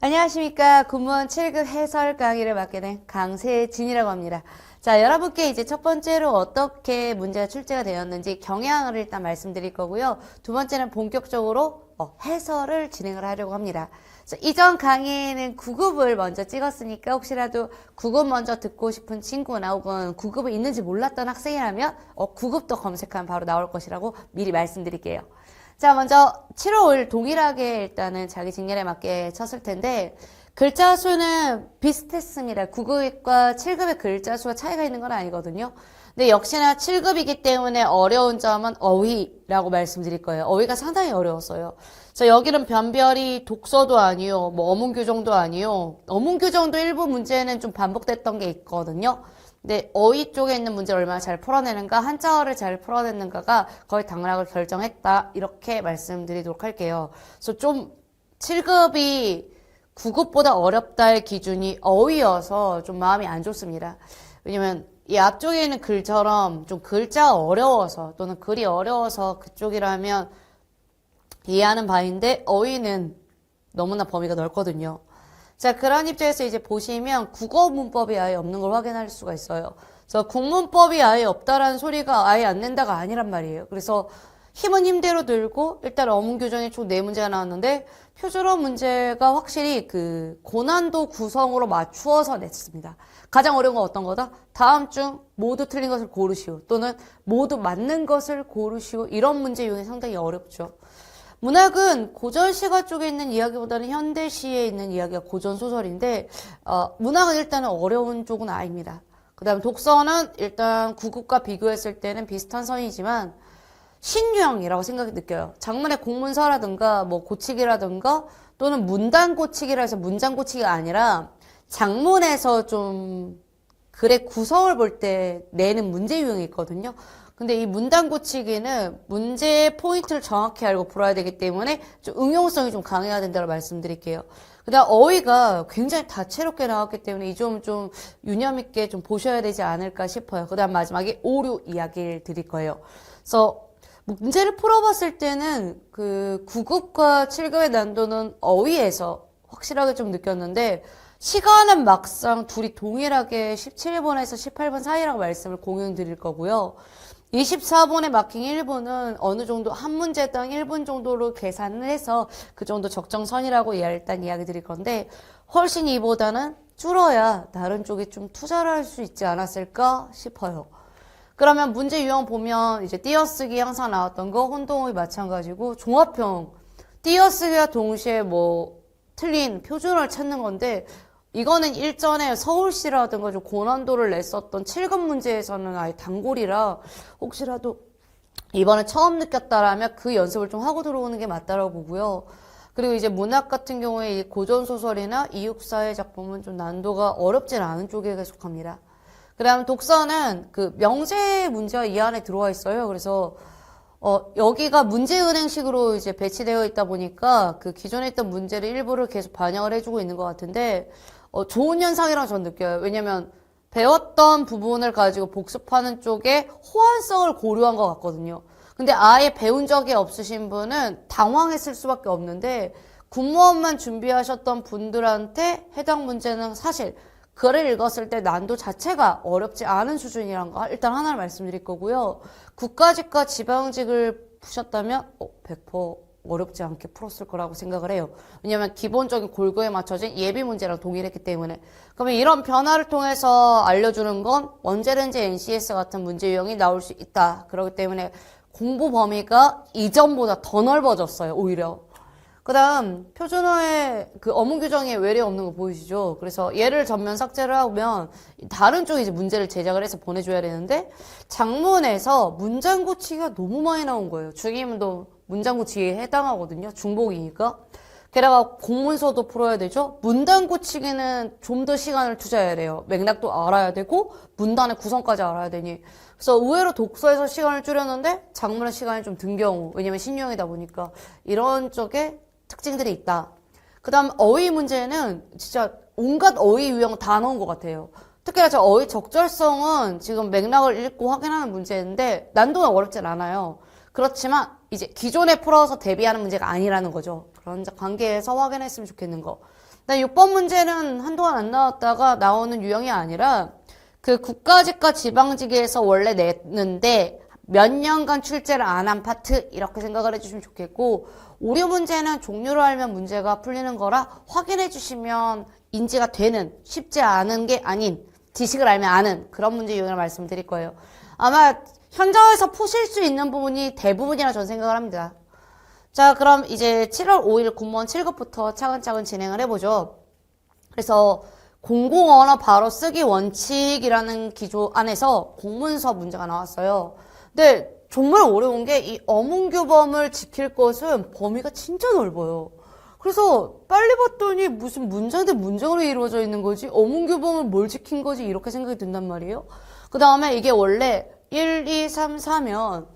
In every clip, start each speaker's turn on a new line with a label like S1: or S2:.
S1: 안녕하십니까. 군무원 7급 해설 강의를 맡게 된 강세진이라고 합니다. 자, 여러분께 이제 첫 번째로 어떻게 문제가 출제가 되었는지 경향을 일단 말씀드릴 거고요. 두 번째는 본격적으로 해설을 진행을 하려고 합니다. 자, 이전 강의에는 9급을 먼저 찍었으니까 혹시라도 9급 먼저 듣고 싶은 친구나 혹은 9급이 있는지 몰랐던 학생이라면 9급도 검색하면 바로 나올 것이라고 미리 말씀드릴게요. 자, 먼저 7월 5일 동일하게 일단은 자기 직렬에 맞게 쳤을 텐데 글자 수는 비슷했습니다. 9급과 7급의 글자 수가 차이가 있는 건 아니거든요. 근데 역시나 7급이기 때문에 어려운 점은 어휘라고 말씀드릴 거예요. 어휘가 상당히 어려웠어요. 자, 여기는 변별이 독서도 아니요, 어문 규정도 아니요. 어문 규정도 일부 문제는 좀 반복됐던 게 있거든요. 근데 어휘 쪽에 있는 문제를 얼마나 잘 풀어내는가, 한자어를 잘 풀어내는가가 거의 당락을 결정했다. 이렇게 말씀드리도록 할게요. 그래서 좀 7급이 9급보다 어렵다의 기준이 어휘여서 좀 마음이 안 좋습니다. 왜냐면 이 앞쪽에 있는 글처럼 좀 글자가 어려워서 또는 글이 어려워서 그쪽이라면 이해하는 바인데 어휘는 너무나 범위가 넓거든요. 자, 그런 입장에서 이제 보시면 국어 문법이 아예 없는 걸 확인할 수가 있어요. 그래서 국문법이 아예 없다라는 소리가 아예 안 낸다가 아니란 말이에요. 그래서 힘은 힘대로 들고 일단 어문 규정이 총 4문제가 나왔는데 표준어 문제가 확실히 그 고난도 구성으로 맞추어서 냈습니다. 가장 어려운 건 어떤 거다? 다음 중 모두 틀린 것을 고르시오 또는 모두 맞는 것을 고르시오 이런 문제 유형이 상당히 어렵죠. 문학은 고전시가 쪽에 있는 이야기보다는 현대시에 있는 이야기가 고전소설인데 문학은 일단은 어려운 쪽은 아닙니다. 그 다음 독서는 일단 9급과 비교했을 때는 비슷한 선이지만 신유형이라고 생각이 느껴요. 장문의 공문서라든가 고치기라든가 또는 문단 고치기라 해서 문장 고치기가 아니라 장문에서 좀 글의 구성을 볼 때 내는 문제 유형이 있거든요. 근데 이 문단 고치기는 문제의 포인트를 정확히 알고 풀어야 되기 때문에 좀 응용성이 좀 강해야 된다고 말씀드릴게요. 그 다음 어휘가 굉장히 다채롭게 나왔기 때문에 이 점 좀 유념 있게 좀 보셔야 되지 않을까 싶어요. 그 다음 마지막에 오류 이야기를 드릴 거예요. 그래서 문제를 풀어봤을 때는 그 9급과 7급의 난도는 어휘에서 확실하게 좀 느꼈는데 시간은 막상 둘이 동일하게 17번에서 18번 사이라고 말씀을 공유 드릴 거고요. 24번의 마킹 1분은 어느 정도 한 문제당 1분 정도로 계산을 해서 그 정도 적정선이라고 일단 이야기 드릴 건데 훨씬 이보다는 줄어야 다른 쪽에 좀 투자를 할 수 있지 않았을까 싶어요. 그러면 문제 유형 보면 이제 띄어쓰기 항상 나왔던 거 혼동어휘 마찬가지고 종합형 띄어쓰기와 동시에 틀린 표준어를 찾는 건데 이거는 일전에 서울시라든가 좀 고난도를 냈었던 7급 문제에서는 아예 단골이라 혹시라도 이번에 처음 느꼈다라면 그 연습을 좀 하고 들어오는 게 맞다라고 보고요. 그리고 이제 문학 같은 경우에 이 고전소설이나 이육사의 작품은 좀 난도가 어렵진 않은 쪽에 속합니다. 그 다음 독서는 그 명제 문제가 이 안에 들어와 있어요. 그래서 여기가 문제은행식으로 이제 배치되어 있다 보니까 그 기존에 있던 문제를 일부를 계속 반영을 해주고 있는 것 같은데 좋은 현상이라고 저는 느껴요. 왜냐면 배웠던 부분을 가지고 복습하는 쪽에 호환성을 고려한 것 같거든요. 근데 아예 배운 적이 없으신 분은 당황했을 수밖에 없는데 군무원만 준비하셨던 분들한테 해당 문제는 사실 글을 읽었을 때 난도 자체가 어렵지 않은 수준이란 거 일단 하나를 말씀드릴 거고요. 국가직과 지방직을 푸셨다면 100% 어렵지 않게 풀었을 거라고 생각을 해요. 왜냐하면 기본적인 골고에 맞춰진 예비 문제랑 동일했기 때문에. 그러면 이런 변화를 통해서 알려주는 건 언제든지 NCS 같은 문제 유형이 나올 수 있다. 그렇기 때문에 공부 범위가 이전보다 더 넓어졌어요. 오히려. 그 다음 표준어의 그 어문 규정에 외래 없는 거 보이시죠? 그래서 얘를 전면 삭제를 하면 다른 쪽에 이제 문제를 제작을 해서 보내줘야 되는데 장문에서 문장 고치기가 너무 많이 나온 거예요. 중의문도 문장 고치기에 해당하거든요. 중복이니까. 게다가 공문서도 풀어야 되죠. 문단 고치기는 좀 더 시간을 투자해야 돼요. 맥락도 알아야 되고 문단의 구성까지 알아야 되니. 그래서 의외로 독서에서 시간을 줄였는데 장문의 시간이 좀 든 경우. 왜냐면 신유형이다 보니까 이런 쪽에 특징들이 있다. 그 다음 어휘 문제는 진짜 온갖 어휘 유형 다 넣은 것 같아요. 특히나 저 어휘 적절성은 지금 맥락을 읽고 확인하는 문제인데 난도는 어렵진 않아요. 그렇지만 이제 기존에 풀어서 대비하는 문제가 아니라는 거죠. 그런 관계에서 확인했으면 좋겠는 거. 나 6번 문제는 한동안 안 나왔다가 나오는 유형이 아니라 그 국가직과 지방직에서 원래 냈는데 몇 년간 출제를 안 한 파트 이렇게 생각을 해주시면 좋겠고, 오류 문제는 종류를 알면 문제가 풀리는 거라 확인해 주시면 인지가 되는, 쉽지 않은 게 아닌, 지식을 알면 아는 그런 문제 유형을 말씀드릴 거예요. 아마 현장에서 푸실 수 있는 부분이 대부분이라 저는 생각을 합니다. 자, 그럼 이제 7월 5일 공무원 7급부터 차근차근 진행을 해보죠. 그래서 공공언어 바로 쓰기 원칙이라는 기조 안에서 공문서 문제가 나왔어요. 근데 정말 어려운 게 이 어문규범을 지킬 것은 범위가 진짜 넓어요. 그래서 빨리 봤더니 무슨 문장 대 문장으로 이루어져 있는 거지? 어문규범을 뭘 지킨 거지? 이렇게 생각이 든단 말이에요. 그 다음에 이게 원래 1, 2, 3, 4면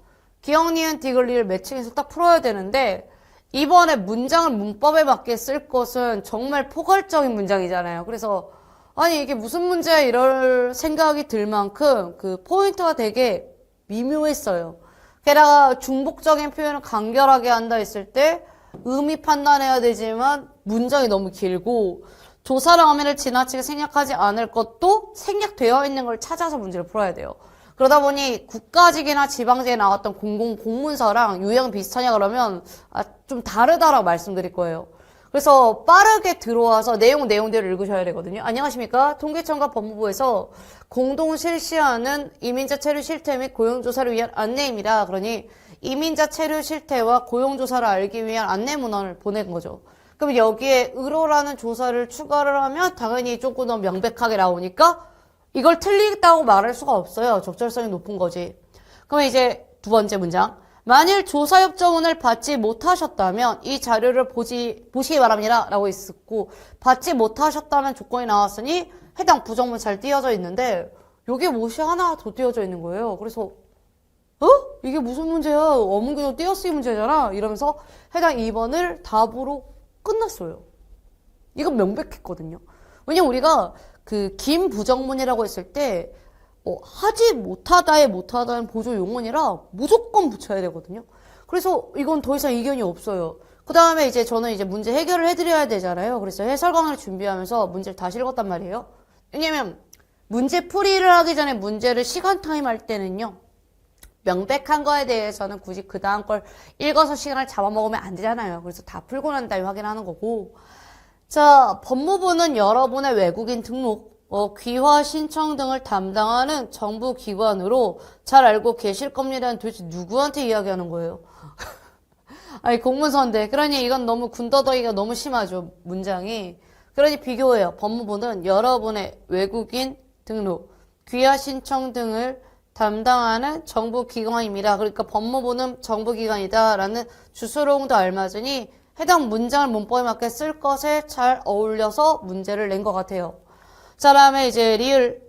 S1: 기역, 니은, 디귿, 매칭해서 딱 풀어야 되는데 이번에 문장을 문법에 맞게 쓸 것은 정말 포괄적인 문장이잖아요. 그래서 아니 이게 무슨 문제야 이럴 생각이 들 만큼 그 포인트가 되게 미묘했어요. 게다가 중복적인 표현을 간결하게 한다 했을 때 의미 판단해야 되지만 문장이 너무 길고 조사랑 어미를 지나치게 생략하지 않을 것도 생략되어 있는 걸 찾아서 문제를 풀어야 돼요. 그러다 보니 국가직이나 지방직에 나왔던 공공문서랑 유형 비슷하냐 그러면 좀 다르다라고 말씀드릴 거예요. 그래서 빠르게 들어와서 내용대로 읽으셔야 되거든요. 안녕하십니까? 통계청과 법무부에서 공동 실시하는 이민자 체류 실태 및 고용조사를 위한 안내입니다. 그러니 이민자 체류 실태와 고용조사를 알기 위한 안내 문헌을 보낸 거죠. 그럼 여기에 의로라는 조사를 추가를 하면 당연히 조금 더 명백하게 나오니까 이걸 틀리다고 말할 수가 없어요. 적절성이 높은 거지. 그럼 이제 두 번째 문장. 만일 조사협조문을 받지 못하셨다면 이 자료를 보시기 바랍니다. 라고 있었고, 받지 못하셨다면 조건이 나왔으니 해당 부정문 잘 띄어져 있는데 여기에 못이 하나 더 띄어져 있는 거예요. 그래서 이게 무슨 문제야? 어문규도 띄어쓰기 문제잖아. 이러면서 해당 2번을 답으로 끝났어요. 이건 명백했거든요. 왜냐면 우리가 그 긴 부정문이라고 했을 때 하지 못하다는 보조 용언이라 무조건 붙여야 되거든요. 그래서 이건 더 이상 이견이 없어요. 그 다음에 이제 저는 이제 문제 해결을 해드려야 되잖아요. 그래서 해설 강의를 준비하면서 문제를 다시 읽었단 말이에요. 왜냐면 문제 풀이를 하기 전에 문제를 시간 타임 할 때는요. 명백한 거에 대해서는 굳이 그 다음 걸 읽어서 시간을 잡아먹으면 안 되잖아요. 그래서 다 풀고 난 다음에 확인하는 거고. 자, 법무부는 여러분의 외국인 등록, 귀화 신청 등을 담당하는 정부 기관으로 잘 알고 계실 겁니다. 도대체 누구한테 이야기하는 거예요? 아니, 공문서인데. 그러니 이건 너무 군더더기가 너무 심하죠, 문장이. 그러니 비교해요. 법무부는 여러분의 외국인 등록, 귀화 신청 등을 담당하는 정부기관입니다. 그러니까 법무부는 정부기관이다라는 주소롱도 알맞으니 해당 문장을 문법에 맞게 쓸 것에 잘 어울려서 문제를 낸 것 같아요. 자, 다음에 이제 리을.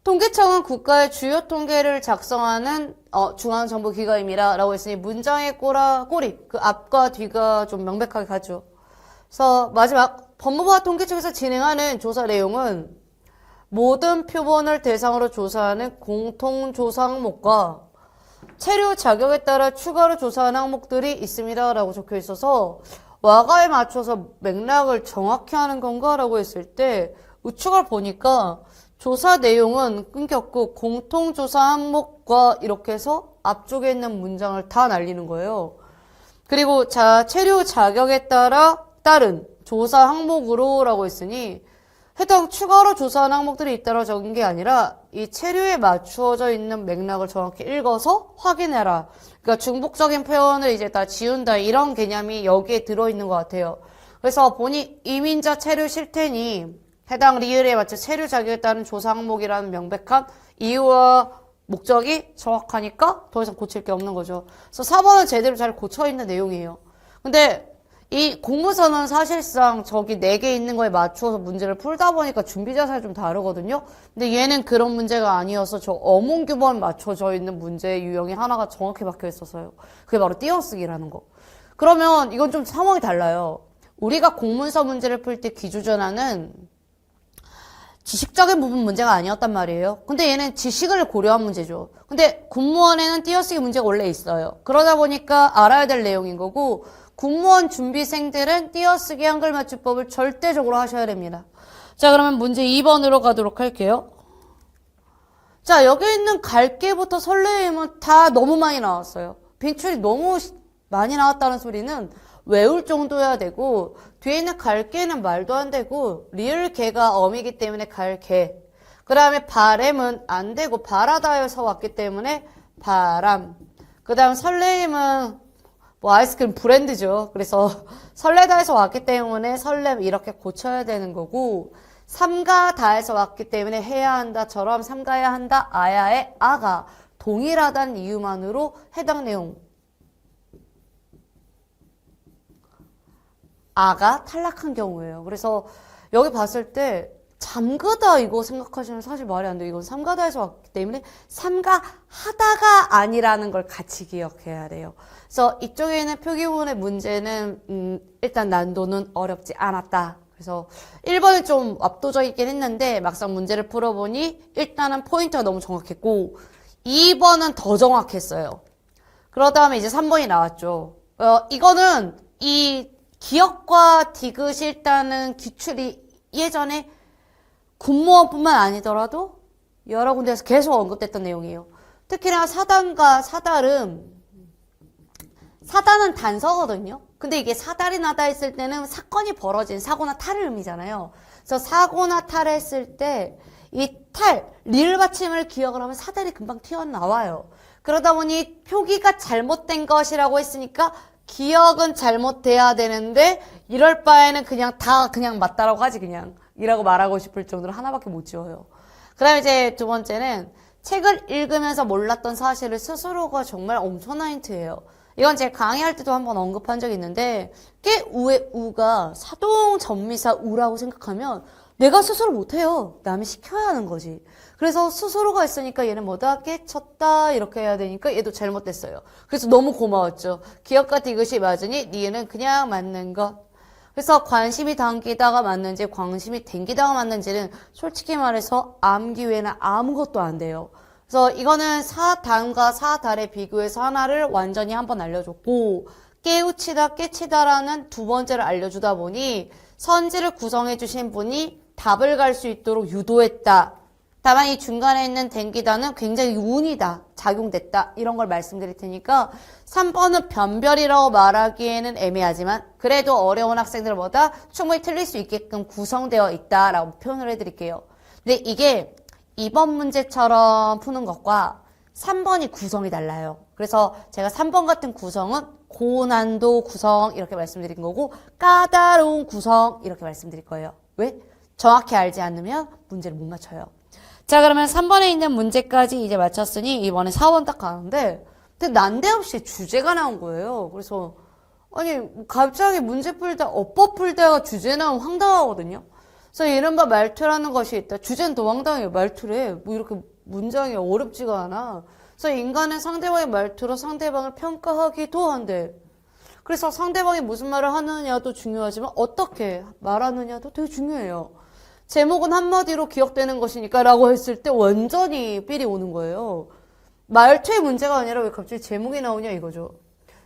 S1: 통계청은 국가의 주요 통계를 작성하는 중앙정부기관입니다. 라고 했으니 문장의 꼬리, 그 앞과 뒤가 좀 명백하게 가죠. 그래서 마지막 법무부와 통계청에서 진행하는 조사 내용은 모든 표본을 대상으로 조사하는 공통조사 항목과 체류 자격에 따라 추가로 조사하는 항목들이 있습니다. 라고 적혀 있어서 와가에 맞춰서 맥락을 정확히 하는 건가? 라고 했을 때 우측을 보니까 조사 내용은 끊겼고 공통조사 항목과 이렇게 해서 앞쪽에 있는 문장을 다 날리는 거예요. 그리고 자, 체류 자격에 따른 조사 항목으로 라고 했으니 해당 추가로 조사한 항목들이 있다고 적은 게 아니라 이 체류에 맞추어져 있는 맥락을 정확히 읽어서 확인해라. 그러니까 중복적인 표현을 이제 다 지운다 이런 개념이 여기에 들어있는 것 같아요. 그래서 보니 이민자 체류 실태니 해당 리을에 맞춰 체류 자격에 따른 조사 항목이라는 명백한 이유와 목적이 정확하니까 더 이상 고칠 게 없는 거죠. 그래서 4번은 제대로 잘 고쳐있는 내용이에요. 근데 이 공문서는 사실상 저기 4개 있는 거에 맞추어서 문제를 풀다 보니까 준비 자세가 좀 다르거든요. 근데 얘는 그런 문제가 아니어서 저 어문규범에 맞춰져 있는 문제 유형이 하나가 정확히 박혀 있어서요. 그게 바로 띄어쓰기라는 거. 그러면 이건 좀 상황이 달라요. 우리가 공문서 문제를 풀 때 기준전환은 지식적인 부분 문제가 아니었단 말이에요. 근데 얘는 지식을 고려한 문제죠. 근데 공무원에는 띄어쓰기 문제가 원래 있어요. 그러다 보니까 알아야 될 내용인 거고 공무원 준비생들은 띄어쓰기 한글 맞춤법을 절대적으로 하셔야 됩니다. 자, 그러면 문제 2번으로 가도록 할게요. 자, 여기 있는 갈게부터 설레임은 다 너무 많이 나왔어요. 빈출이 너무 많이 나왔다는 소리는 외울 정도여야 되고, 뒤에 있는 갈게는 말도 안 되고, 리을 개가 어미기 때문에 갈개. 그 다음에 바램은 안 되고, 바라다에서 왔기 때문에 바람. 그 다음 설레임은 뭐 아이스크림 브랜드죠. 그래서 설레다에서 왔기 때문에 설렘 이렇게 고쳐야 되는 거고, 삼가다에서 왔기 때문에 해야 한다처럼 삼가야 한다, 아야의 아가 동일하다는 이유만으로 해당 내용 아가 탈락한 경우예요. 그래서 여기 봤을 때 잠그다 이거 생각하시면 사실 말이 안 돼요. 이건 삼가다에서 왔기 때문에 삼가하다가 아니라는 걸 같이 기억해야 돼요. 그래서 이쪽에 있는 표기문의 문제는 일단 난도는 어렵지 않았다. 그래서 1번이 좀 압도적이긴 했는데 막상 문제를 풀어보니 일단은 포인트가 너무 정확했고 2번은 더 정확했어요. 그러다 다음에 이제 3번이 나왔죠. 이거는 이 기억과 디귿이 일단은 기출이 예전에 군무원뿐만 아니더라도 여러 군데에서 계속 언급됐던 내용이에요. 특히나 사단과 사달은 사단은 단서거든요. 근데 이게 사달이 나다 했을 때는 사건이 벌어진 사고나 탈을 의미잖아요. 그래서 사고나 탈 했을 때 이 탈, 리을 받침을 기억을 하면 사달이 금방 튀어나와요. 그러다 보니 표기가 잘못된 것이라고 했으니까 기억은 잘못돼야 되는데 이럴 바에는 그냥 다 그냥 맞다라고 하지 그냥 이라고 말하고 싶을 정도로 하나밖에 못 지워요. 그 다음에 이제 두 번째는 책을 읽으면서 몰랐던 사실을 스스로가 정말 엄청난 힌트예요. 이건 제가 강의할 때도 한번 언급한 적이 있는데 깨우의 우가 사동 전미사 우라고 생각하면 내가 스스로 못해요. 남이 시켜야 하는 거지. 그래서 스스로가 있으니까 얘는 뭐다? 깨쳤다 이렇게 해야 되니까 얘도 잘못됐어요. 그래서 너무 고마웠죠. 기억과 디귿이 맞으니 니은 그냥 맞는 것. 그래서 관심이 당기다가 맞는지 관심이 댕기다가 맞는지는 솔직히 말해서 암기 외에는 아무것도 안 돼요. 그래서 이거는 사단과 사달의 비교해서 하나를 완전히 한번 알려줬고 깨우치다 깨치다라는 두 번째를 알려주다 보니 선지를 구성해 주신 분이 답을 갈 수 있도록 유도했다. 다만 이 중간에 있는 댕기다는 굉장히 운이다. 작용됐다. 이런 걸 말씀드릴 테니까 3번은 변별이라고 말하기에는 애매하지만 그래도 어려운 학생들보다 충분히 틀릴 수 있게끔 구성되어 있다라고 표현을 해드릴게요. 근데 이게 2번 문제처럼 푸는 것과 3번이 구성이 달라요. 그래서 제가 3번 같은 구성은 고난도 구성 이렇게 말씀드린 거고 까다로운 구성 이렇게 말씀드릴 거예요. 왜? 정확히 알지 않으면 문제를 못 맞춰요. 자, 그러면 3번에 있는 문제까지 이제 맞췄으니 이번에 4번 딱 가는데 근데 난데없이 주제가 나온 거예요. 그래서 아니 갑자기 문제 풀다 어법 풀다가 주제 나오면 황당하거든요. 그래서 이른바 말투라는 것이 있다. 주제는 더 황당해요. 말투래. 뭐 이렇게 문장이 어렵지가 않아. 그래서 인간은 상대방의 말투로 상대방을 평가하기도 한데 그래서 상대방이 무슨 말을 하느냐도 중요하지만 어떻게 말하느냐도 되게 중요해요. 제목은 한마디로 기억되는 것이니까 라고 했을 때 완전히 삘이 오는 거예요. 말투의 문제가 아니라 왜 갑자기 제목이 나오냐 이거죠.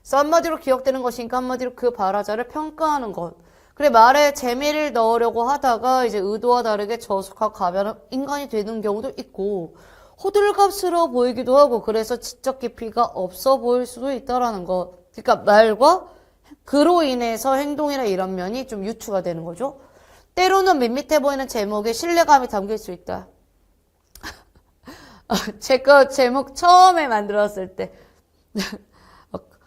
S1: 그래서 한마디로 기억되는 것이니까 한마디로 그 발화자를 평가하는 것. 그래 말에 재미를 넣으려고 하다가 이제 의도와 다르게 저속하고 가변한 인간이 되는 경우도 있고 호들갑스러워 보이기도 하고 그래서 지적 깊이가 없어 보일 수도 있다라는 것. 그러니까 말과 그로 인해서 행동이나 이런 면이 좀 유추가 되는 거죠. 때로는 밋밋해 보이는 제목에 신뢰감이 담길 수 있다. 제가 제목 처음에 만들었을 때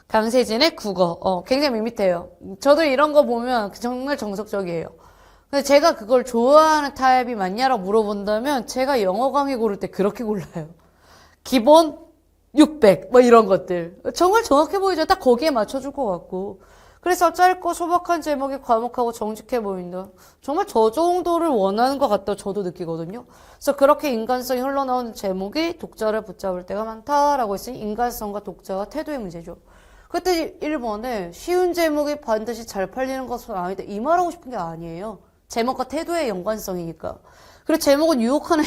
S1: 강세진의 국어 굉장히 밋밋해요. 저도 이런 거 보면 정말 정석적이에요. 근데 제가 그걸 좋아하는 타입이 맞냐라고 물어본다면 제가 영어 강의 고를 때 그렇게 골라요. 기본 600 뭐 이런 것들 정말 정확해 보이죠. 딱 거기에 맞춰줄 것 같고 그래서 짧고 소박한 제목이 과묵하고 정직해 보인다. 정말 저 정도를 원하는 것 같다 저도 느끼거든요. 그래서 그렇게 인간성이 흘러나오는 제목이 독자를 붙잡을 때가 많다라고 했으니 인간성과 독자와 태도의 문제죠. 그때 1번에 쉬운 제목이 반드시 잘 팔리는 것은 아니다. 이 말하고 싶은 게 아니에요. 제목과 태도의 연관성이니까. 그리고 제목은 유혹하는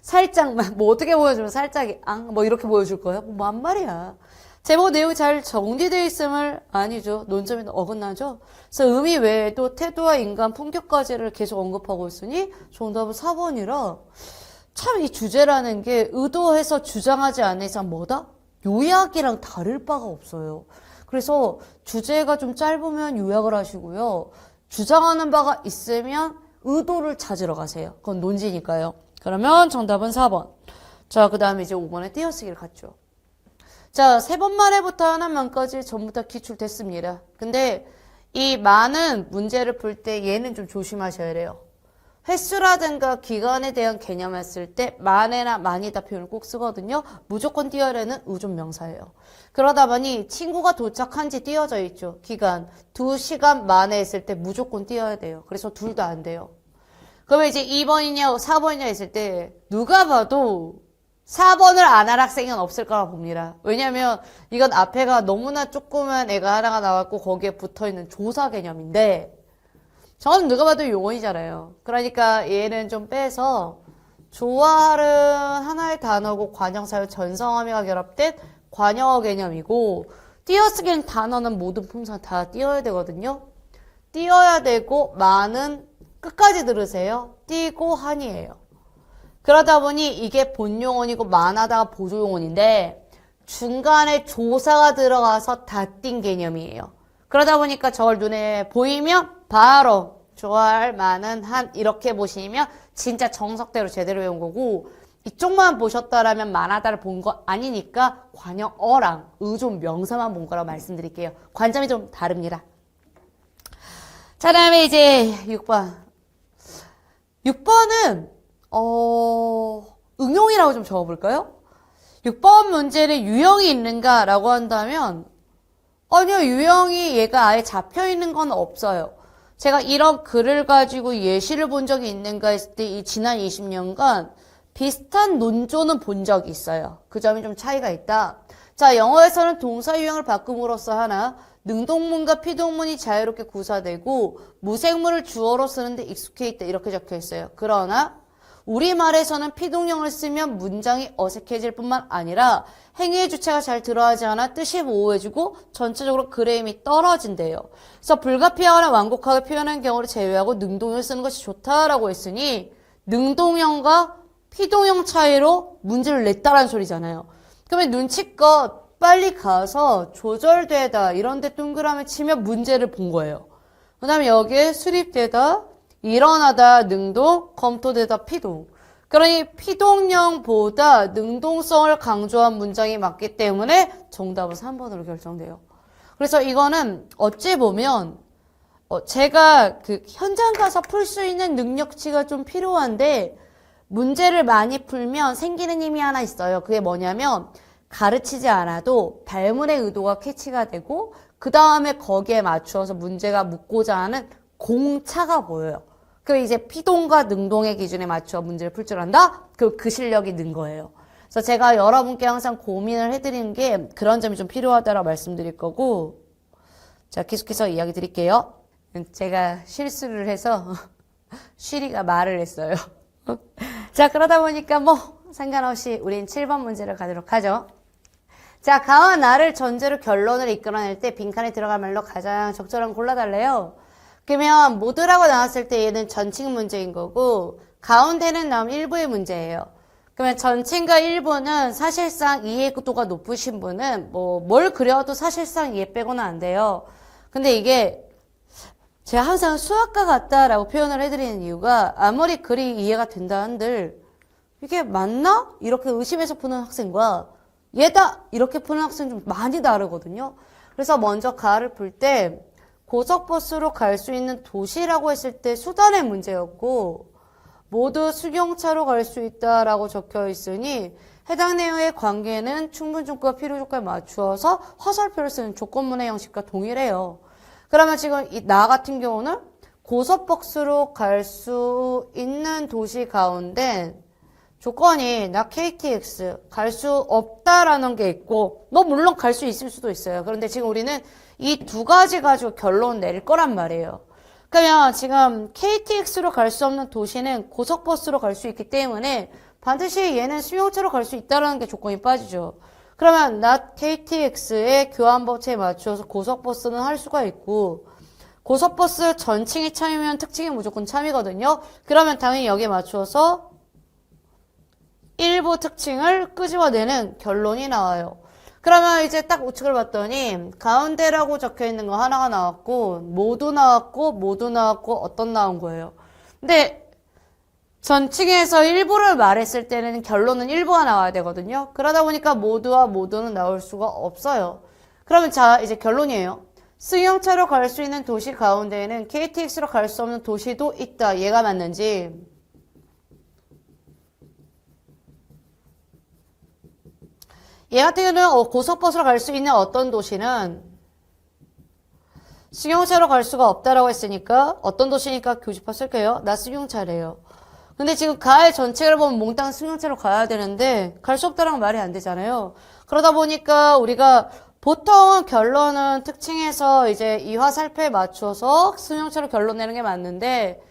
S1: 살짝만 뭐 어떻게 보여주면 살짝이 뭐 이렇게 보여줄 거야? 뭐 만 말이야. 제목 내용이 잘 정리되어 있음을 아니죠. 논점이 어긋나죠. 그래서 의미 외에도 태도와 인간 품격까지를 계속 언급하고 있으니 정답은 4번이라 참 이 주제라는 게 의도해서 주장하지 않는 이상 뭐다? 요약이랑 다를 바가 없어요. 그래서 주제가 좀 짧으면 요약을 하시고요. 주장하는 바가 있으면 의도를 찾으러 가세요. 그건 논지니까요. 그러면 정답은 4번. 자, 그 다음에 이제 5번에 띄어쓰기를 갔죠. 자, 3번 만에부터 하나만까지 전부 다 기출됐습니다. 근데 이 많은 문제를 풀 때 얘는 좀 조심하셔야 돼요. 횟수라든가 기간에 대한 개념을 쓸 때 만에나 많이다 표현을 꼭 쓰거든요. 무조건 띄어야되는 의존명사예요. 그러다 보니 친구가 도착한 지 띄어져 있죠. 기간. 2시간 만에 했을 때 무조건 띄어야 돼요. 그래서 둘 다 안 돼요. 그러면 이제 2번이냐 4번이냐 했을 때 누가 봐도 4번을 안 할 학생은 없을 거라 봅니다. 왜냐면 이건 앞에가 너무나 조그만 애가 하나가 나왔고 거기에 붙어있는 조사 개념인데 저는 누가 봐도 용언이잖아요. 그러니까 얘는 좀 빼서 조화는 하나의 단어고 관형사유 전성함이가 결합된 관형어 개념이고 띄어쓰기는 단어는 모든 품사 다 띄어야 되거든요. 띄어야 되고 많은 끝까지 들으세요. 띄고 한이에요. 그러다 보니 이게 본용언이고 만하다가 보조용언인데 중간에 조사가 들어가서 다 띈 개념이에요. 그러다 보니까 저걸 눈에 보이면 바로 좋아할 만한 한 이렇게 보시면 진짜 정석대로 제대로 외운 거고 이쪽만 보셨다라면 만하다를 본 거 아니니까 관형어랑 의존 명사만 본 거라고 말씀드릴게요. 관점이 좀 다릅니다. 자, 다음에 이제 6번. 6번은 응용이라고 좀 적어볼까요? 6번 문제는 유형이 있는가라고 한다면 아니요, 유형이 얘가 아예 잡혀있는 건 없어요. 제가 이런 글을 가지고 예시를 본 적이 있는가 했을 때 이 지난 20년간 비슷한 논조는 본 적이 있어요. 그 점이 좀 차이가 있다. 자, 영어에서는 동사 유형을 바꿈으로써 하나 능동문과 피동문이 자유롭게 구사되고 무생문을 주어로 쓰는데 익숙해 있다 이렇게 적혀 있어요. 그러나 우리말에서는 피동형을 쓰면 문장이 어색해질 뿐만 아니라 행위의 주체가 잘 들어가지 않아 뜻이 모호해지고 전체적으로 글의 힘이 떨어진대요. 그래서 불가피하거나 완곡하게 표현한 경우를 제외하고 능동형을 쓰는 것이 좋다라고 했으니 능동형과 피동형 차이로 문제를 냈다라는 소리잖아요. 그러면 눈치껏 빨리 가서 조절되다 이런 데 동그라미 치면 문제를 본 거예요. 그 다음에 여기에 수립되다 일어나다 능동, 검토되다 피동. 그러니 피동형보다 능동성을 강조한 문장이 맞기 때문에 정답은 3번으로 결정돼요. 그래서 이거는 어찌 보면 제가 그 현장 가서 풀 수 있는 능력치가 좀 필요한데 문제를 많이 풀면 생기는 힘이 하나 있어요. 그게 뭐냐면 가르치지 않아도 발문의 의도가 캐치가 되고 그 다음에 거기에 맞추어서 문제가 묻고자 하는 공차가 보여요. 그 이제 피동과 능동의 기준에 맞춰 문제를 풀 줄 안다? 그 실력이 는 거예요. 그래서 제가 여러분께 항상 고민을 해드리는 게 그런 점이 좀 필요하다고 말씀드릴 거고 자, 계속해서 이야기 드릴게요. 제가 실수를 해서 쉬리가 말을 했어요. 자, 그러다 보니까 뭐 상관없이 우린 7번 문제를 가도록 하죠. 자, 가와 나를 전제로 결론을 이끌어낼 때 빈칸에 들어갈 말로 가장 적절한 골라달래요. 그러면 모두라고 나왔을 때 얘는 전칭 문제인 거고 가운데는 나온 일부의 문제예요. 그러면 전칭과 일부는 사실상 이해도가 높으신 분은 뭘 그려도 사실상 이해 빼고는 안 돼요. 근데 이게 제가 항상 수학과 같다라고 표현을 해드리는 이유가 아무리 글이 이해가 된다 한들 이게 맞나? 이렇게 의심해서 푸는 학생과 얘다! 이렇게 푸는 학생 좀 많이 다르거든요. 그래서 먼저 가를 풀 때 고속버스로 갈 수 있는 도시라고 했을 때 수단의 문제였고 모두 수경차로 갈 수 있다라고 적혀 있으니 해당 내용의 관계는 충분조건과 필요조건에 맞추어서 화살표를 쓰는 조건문의 형식과 동일해요. 그러면 지금 나 같은 경우는 고속버스로 갈 수 있는 도시 가운데 조건이 나 KTX 갈 수 없다라는 게 있고 물론 갈 수 있을 수도 있어요. 그런데 지금 우리는 이 두 가지 가지고 결론 낼 거란 말이에요. 그러면 지금 KTX로 갈 수 없는 도시는 고속버스로 갈 수 있기 때문에 반드시 얘는 수용차로 갈 수 있다는 게 조건이 빠지죠. 그러면 not KTX의 교환법칙에 맞추어서 고속버스는 할 수가 있고 고속버스 전층이 참이면 특층이 무조건 참이거든요. 그러면 당연히 여기에 맞추어서 일부 특징을 끄집어내는 결론이 나와요. 그러면 이제 딱 우측을 봤더니 가운데라고 적혀있는 거 하나가 나왔고 모두 나왔고 어떤 나온 거예요. 근데 전층에서 일부를 말했을 때는 결론은 일부가 나와야 되거든요. 그러다 보니까 모두와 모두는 나올 수가 없어요. 그러면 자 이제 결론이에요. 승용차로 갈 수 있는 도시 가운데에는 KTX로 갈 수 없는 도시도 있다. 얘가 맞는지 얘 같은 경우는 고속버스로 갈 수 있는 어떤 도시는 승용차로 갈 수가 없다라고 했으니까 어떤 도시니까 교집합 쓸게요. 나 승용차래요. 근데 지금 가을 전체를 보면 몽땅 승용차로 가야 되는데 갈 수 없다라는 말이 안 되잖아요. 그러다 보니까 우리가 보통 결론은 특징에서 이제 이화살표에 맞춰서 승용차로 결론 내는 게 맞는데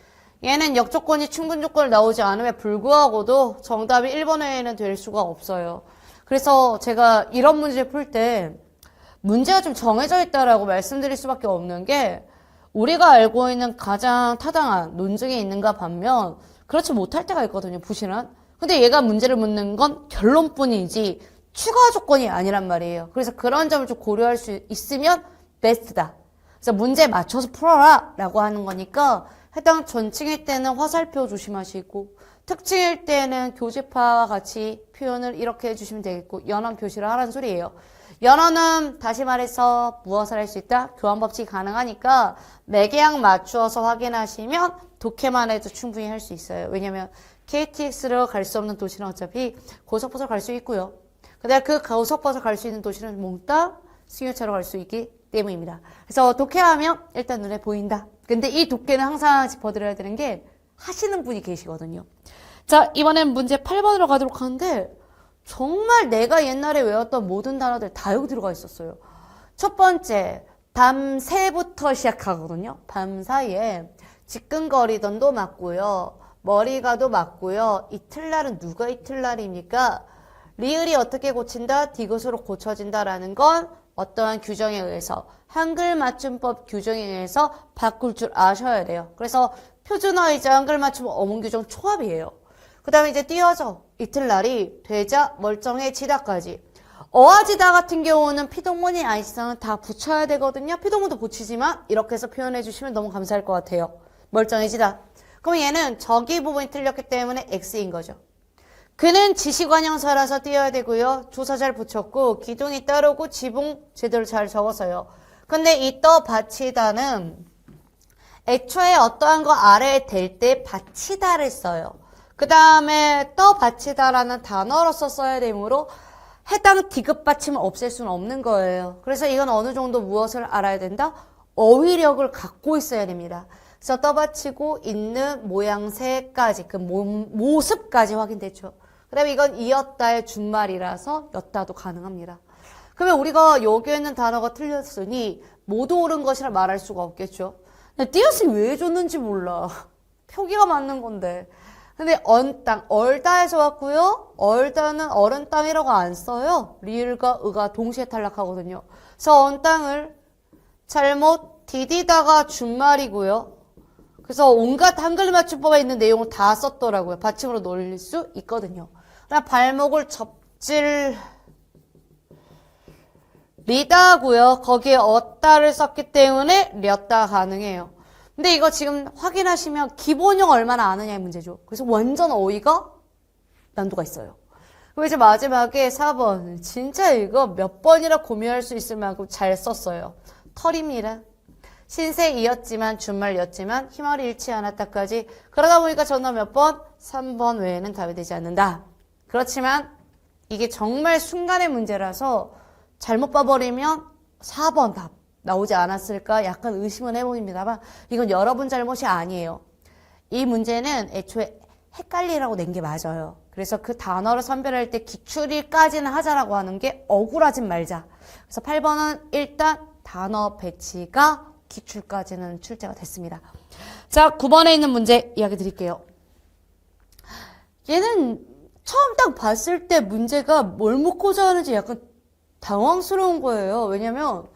S1: 얘는 역조건이 충분 조건을 나오지 않음에 불구하고도 정답이 1번 외에는 될 수가 없어요. 그래서 제가 이런 문제를 풀 때 문제가 좀 정해져 있다라고 말씀드릴 수밖에 없는 게 우리가 알고 있는 가장 타당한 논증이 있는가 반면 그렇지 못할 때가 있거든요. 부실한. 근데 얘가 문제를 묻는 건 결론뿐이지 추가 조건이 아니란 말이에요. 그래서 그런 점을 좀 고려할 수 있으면 베스트다. 그래서 문제에 맞춰서 풀어라 라고 하는 거니까 해당 전층일 때는 화살표 조심하시고 특징일 때는 교집합과 같이 표현을 이렇게 해주시면 되겠고 연원 표시를 하라는 소리예요. 연원은 다시 말해서 무엇을 할 수 있다? 교환법칙이 가능하니까 매개양 맞추어서 확인하시면 독해만 해도 충분히 할 수 있어요. 왜냐면 KTX로 갈 수 없는 도시는 어차피 고속버스로 갈 수 있고요. 그다음에 그 고속버스로 갈 수 있는 도시는 몽땅 승용차로 갈 수 있기 때문입니다. 그래서 독해하면 일단 눈에 보인다. 근데 이 독해는 항상 짚어드려야 되는 게 하시는 분이 계시거든요. 자, 이번엔 문제 8번으로 가도록 하는데 정말 내가 옛날에 외웠던 모든 단어들 다 여기 들어가 있었어요. 첫 번째, 밤새부터 시작하거든요. 밤 사이에 지끈거리던도 맞고요. 머리가도 맞고요. 이틀날은 누가 이틀날입니까? 리을이 어떻게 고친다? 디귿으로 고쳐진다라는 건 어떠한 규정에 의해서 한글 맞춤법 규정에 의해서 바꿀 줄 아셔야 돼요. 그래서 표준어이자 한글 맞춤 어문 규정 초합이에요. 그 다음에 이제 띄어져. 이틀날이 되자 멀쩡해지다까지. 어아지다 같은 경우는 피동문이 아니지만 다 붙여야 되거든요. 피동문도 붙이지만 이렇게 해서 표현해 주시면 너무 감사할 것 같아요. 멀쩡해지다. 그럼 얘는 저기 부분이 틀렸기 때문에 X인 거죠. 그는 지시관형사라서 띄어야 되고요. 조사 잘 붙였고 기둥이 따르고 지붕 제대로 잘 적었어요. 근데 이 떠받치다는 애초에 어떠한 거 아래에 댈 때 받치다를 써요. 그 다음에 떠받치다라는 단어로서 써야 되므로 해당 디귿 받침을 없앨 수는 없는 거예요. 그래서 이건 어느 정도 무엇을 알아야 된다? 어휘력을 갖고 있어야 됩니다. 그래서 떠받치고 있는 모양새까지 그 모습까지 확인됐죠. 그 다음에 이건 이었다의 준말이라서 였다도 가능합니다. 그러면 우리가 여기에 있는 단어가 틀렸으니 모두 옳은 것이라 말할 수가 없겠죠. 근데 띄어쓰기 왜 줬는지 몰라. 표기가 맞는 건데. 근데 언땅, 얼다에서 왔고요. 얼다는 어른 땅이라고 안 써요. 리을과 의가 동시에 탈락하거든요. 그래서 언땅을 잘못 디디다가 준말이고요. 그래서 온갖 한글 맞춤법에 있는 내용을 다 썼더라고요. 받침으로 놀릴 수 있거든요. 그다음 발목을 접질 리다고요. 거기에 어따를 썼기 때문에 렸다 가능해요. 근데 이거 지금 확인하시면 기본형 얼마나 아느냐의 문제죠. 그래서 완전 어휘가 난도가 있어요. 그리고 이제 마지막에 4번. 진짜 이거 몇 번이라 고민할 수 있을 만큼 잘 썼어요. 털입니다. 신세이었지만 준말이었지만 희말이 잃지 않았다까지. 그러다 보니까 전화 몇 번? 3번 외에는 답이 되지 않는다. 그렇지만 이게 정말 순간의 문제라서 잘못 봐버리면 4번 답 나오지 않았을까 약간 의심은 해봅니다만 이건 여러분 잘못이 아니에요. 이 문제는 애초에 헷갈리라고 낸 게 맞아요. 그래서 그 단어를 선별할 때 기출일까지는 하자라고 하는 게 억울하진 말자. 그래서 8번은 일단 단어 배치가 기출까지는 출제가 됐습니다. 자, 9번에 있는 문제 이야기 드릴게요. 얘는 처음 딱 봤을 때 문제가 뭘 묻고자 하는지 약간 당황스러운 거예요. 왜냐면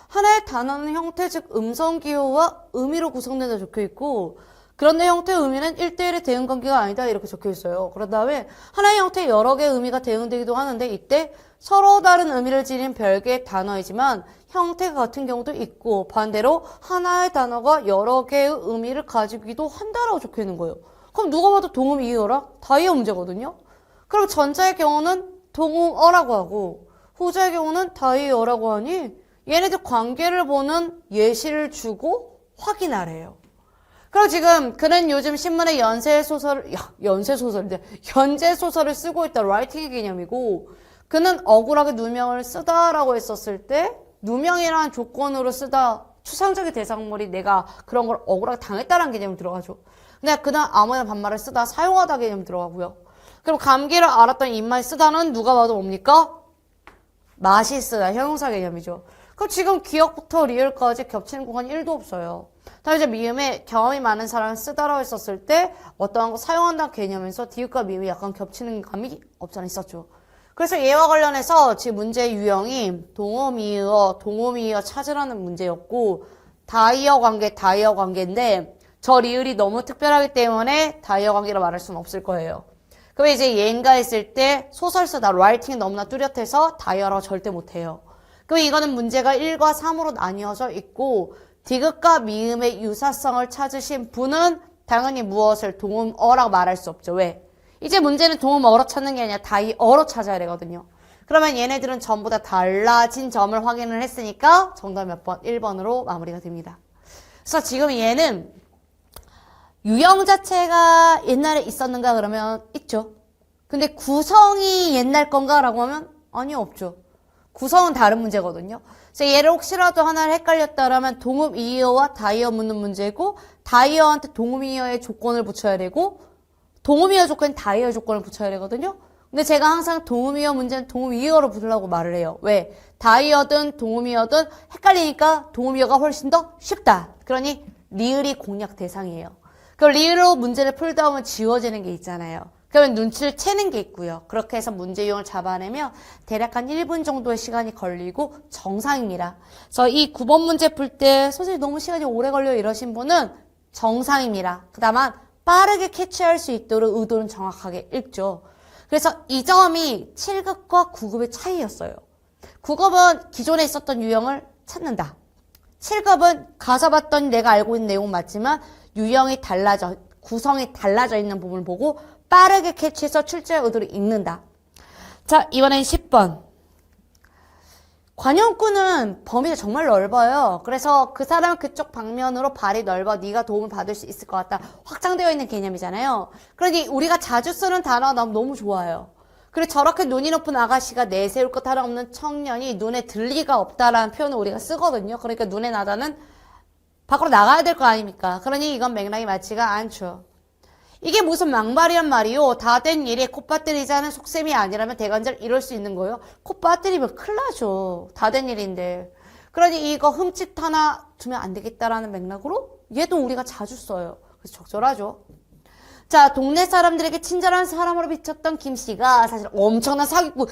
S1: 하나의 단어는 형태, 즉 음성 기호와 의미로 구성된다 적혀 있고, 그런데 형태의 의미는 1대1의 대응 관계가 아니다 이렇게 적혀 있어요. 그런 다음에 하나의 형태에 여러 개의 의미가 대응되기도 하는데, 이때 서로 다른 의미를 지닌 별개의 단어이지만 형태가 같은 경우도 있고, 반대로 하나의 단어가 여러 개의 의미를 가지기도 한다라고 적혀 있는 거예요. 그럼 누가 봐도 동음 이어라? 다이어 문제거든요. 그럼 전자의 경우는 동음어라고 하고 후자의 경우는 다이어라고 하니 얘네들 관계를 보는 예시를 주고 확인하래요. 그럼 지금 그는 요즘 신문에 연재소설을 쓰고 있다. 라이팅의 개념이고, 그는 억울하게 누명을 쓰다라고 했었을 때 누명이라는 조건으로 쓰다, 추상적인 대상물이 내가 그런 걸 억울하게 당했다라는 개념이 들어가죠. 근데 그는 아무나 반말을 쓰다, 사용하다 개념이 들어가고요. 그럼 감기를 앓았던 입맛이 쓰다는 누가 봐도 뭡니까? 맛이 쓰다, 형용사 개념이죠. 그럼 지금 기억부터 리을까지 겹치는 공간이 1도 없어요. 다음에 이제 미음에 경험이 많은 사람을 쓰다라고 했었을 때 어떠한 거 사용한다는 개념에서 디귿과 미음이 약간 겹치는 감이 없잖아 있었죠. 그래서 얘와 관련해서 지금 문제의 유형이 동음이어 찾으라는 문제였고, 다이어 관계인데 저 리을이 너무 특별하기 때문에 다이어 관계라 말할 수는 없을 거예요. 그럼 이제 얘인가 했을 때 소설 쓰다, 라이팅이 너무나 뚜렷해서 다이어라고 절대 못해요. 그럼 이거는 문제가 1과 3으로 나뉘어져 있고, 디귿과 미음의 유사성을 찾으신 분은 당연히 무엇을 동음어라고 말할 수 없죠. 왜? 이제 문제는 동음어로 찾는 게 아니라 다이어로 찾아야 되거든요. 그러면 얘네들은 전부 다 달라진 점을 확인을 했으니까 정답 몇 번? 1번으로 마무리가 됩니다. 그래서 지금 얘는 유형 자체가 옛날에 있었는가 그러면 있죠. 근데 구성이 옛날 건가 라고 하면 아니요, 없죠. 구성은 다른 문제거든요. 그래서 얘를 혹시라도 하나를 헷갈렸다라면 동음이어와 다이어 묻는 문제고, 다이어한테 동음이어의 조건을 붙여야 되고, 동음이어 조건은 다이어 조건을 붙여야 되거든요. 근데 제가 항상 동음이어 문제는 동음이어로 붙으려고 말을 해요. 왜? 다이어든 동음이어든 헷갈리니까 동음이어가 훨씬 더 쉽다. 그러니 리을이 공략 대상이에요. 그럼 리을로 문제를 풀다 보면 지워지는 게 있잖아요. 그러면 눈치를 채는 게 있고요. 그렇게 해서 문제 유형을 잡아내면 대략 한 1분 정도의 시간이 걸리고 정상입니다. 그래서 이 9번 문제 풀 때 선생님 너무 시간이 오래 걸려 이러신 분은 정상입니다. 다만 빠르게 캐치할 수 있도록 의도는 정확하게 읽죠. 그래서 이 점이 7급과 9급의 차이였어요. 9급은 기존에 있었던 유형을 찾는다. 7급은 가서 봤더니 내가 알고 있는 내용 맞지만 유형이 달라져, 구성이 달라져 있는 부분을 보고 빠르게 캐치해서 출제할 의도를 읽는다. 자, 이번엔 10번. 관용구는 범위가 정말 넓어요. 그래서 그 사람 그쪽 방면으로 발이 넓어 네가 도움을 받을 수 있을 것 같다. 확장되어 있는 개념이잖아요. 그러니 우리가 자주 쓰는 단어가 너무 좋아요. 그리고 저렇게 눈이 높은 아가씨가 내세울 것 하나 없는 청년이 눈에 들 리가 없다라는 표현을 우리가 쓰거든요. 그러니까 눈에 나다는 밖으로 나가야 될 거 아닙니까? 그러니 이건 맥락이 맞지가 않죠. 이게 무슨 망발이란 말이요. 다 된 일에 코 빠뜨리자는 속셈이 아니라면 대관절 이럴 수 있는 거예요. 코 빠뜨리면 큰일 나죠. 다 된 일인데. 그러니 이거 흠칫 하나 두면 안 되겠다라는 맥락으로 얘도 우리가 자주 써요. 그래서 적절하죠. 자, 동네 사람들에게 친절한 사람으로 비쳤던 김씨가 사실 엄청난 사기꾼,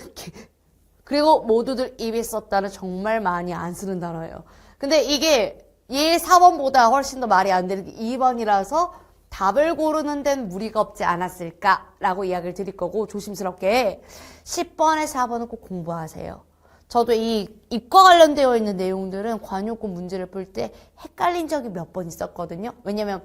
S1: 그리고 모두들 입에 썼다는 정말 많이 안 쓰는 단어예요. 근데 이게 얘 4번보다 훨씬 더 말이 안 되는 게 2번이라서 답을 고르는 데는 무리가 없지 않았을까라고 이야기를 드릴 거고, 조심스럽게 10번에 4번은 꼭 공부하세요. 저도 이 입과 관련되어 있는 내용들은 관용구 문제를 풀 때 헷갈린 적이 몇 번 있었거든요. 왜냐면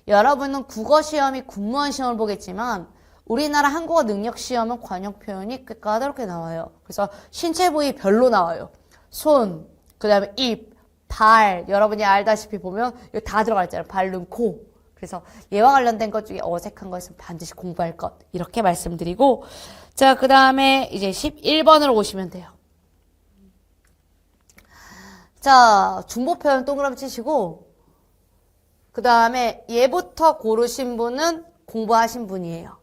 S1: 여러분은 국어 시험이 군무원 시험을 보겠지만 우리나라 한국어 능력 시험은 관용 표현이 꽤 까다롭게 나와요. 그래서 신체 부위 별로 나와요. 손, 그 다음에 입, 발, 여러분이 알다시피 보면 이거 다 들어가 있잖아요. 발, 눈, 코. 그래서 얘와 관련된 것 중에 어색한 거 있으면 반드시 공부할 것, 이렇게 말씀드리고, 자, 그 다음에 이제 11번으로 오시면 돼요. 자, 중복 표현 동그라미 치시고, 그 다음에 얘부터 고르신 분은 공부하신 분이에요.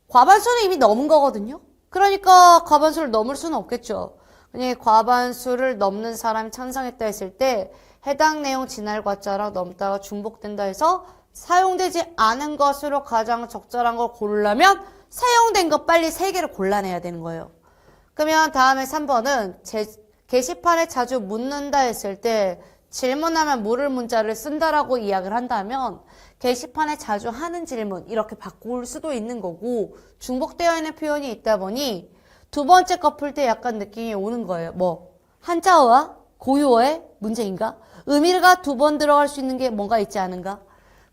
S1: 과반수는 이미 넘은 거거든요. 그러니까 과반수를 넘을 수는 없겠죠. 그러니까 과반수를 넘는 사람이 찬성했다 했을 때 해당 내용 지날 과자랑 넘다가 중복된다 해서 사용되지 않은 것으로 가장 적절한 걸 고르려면 사용된 거 빨리 3개를 골라내야 되는 거예요. 그러면 다음에 3번은 게시판에 자주 묻는다 했을 때 질문하면 물을 문자를 쓴다라고 이야기를 한다면 게시판에 자주 하는 질문 이렇게 바꿀 수도 있는 거고 중복되어 있는 표현이 있다 보니 두 번째 거 풀 때 약간 느낌이 오는 거예요. 뭐 한자어와 고유어의 문제인가? 의미가 두 번 들어갈 수 있는 게 뭔가 있지 않은가?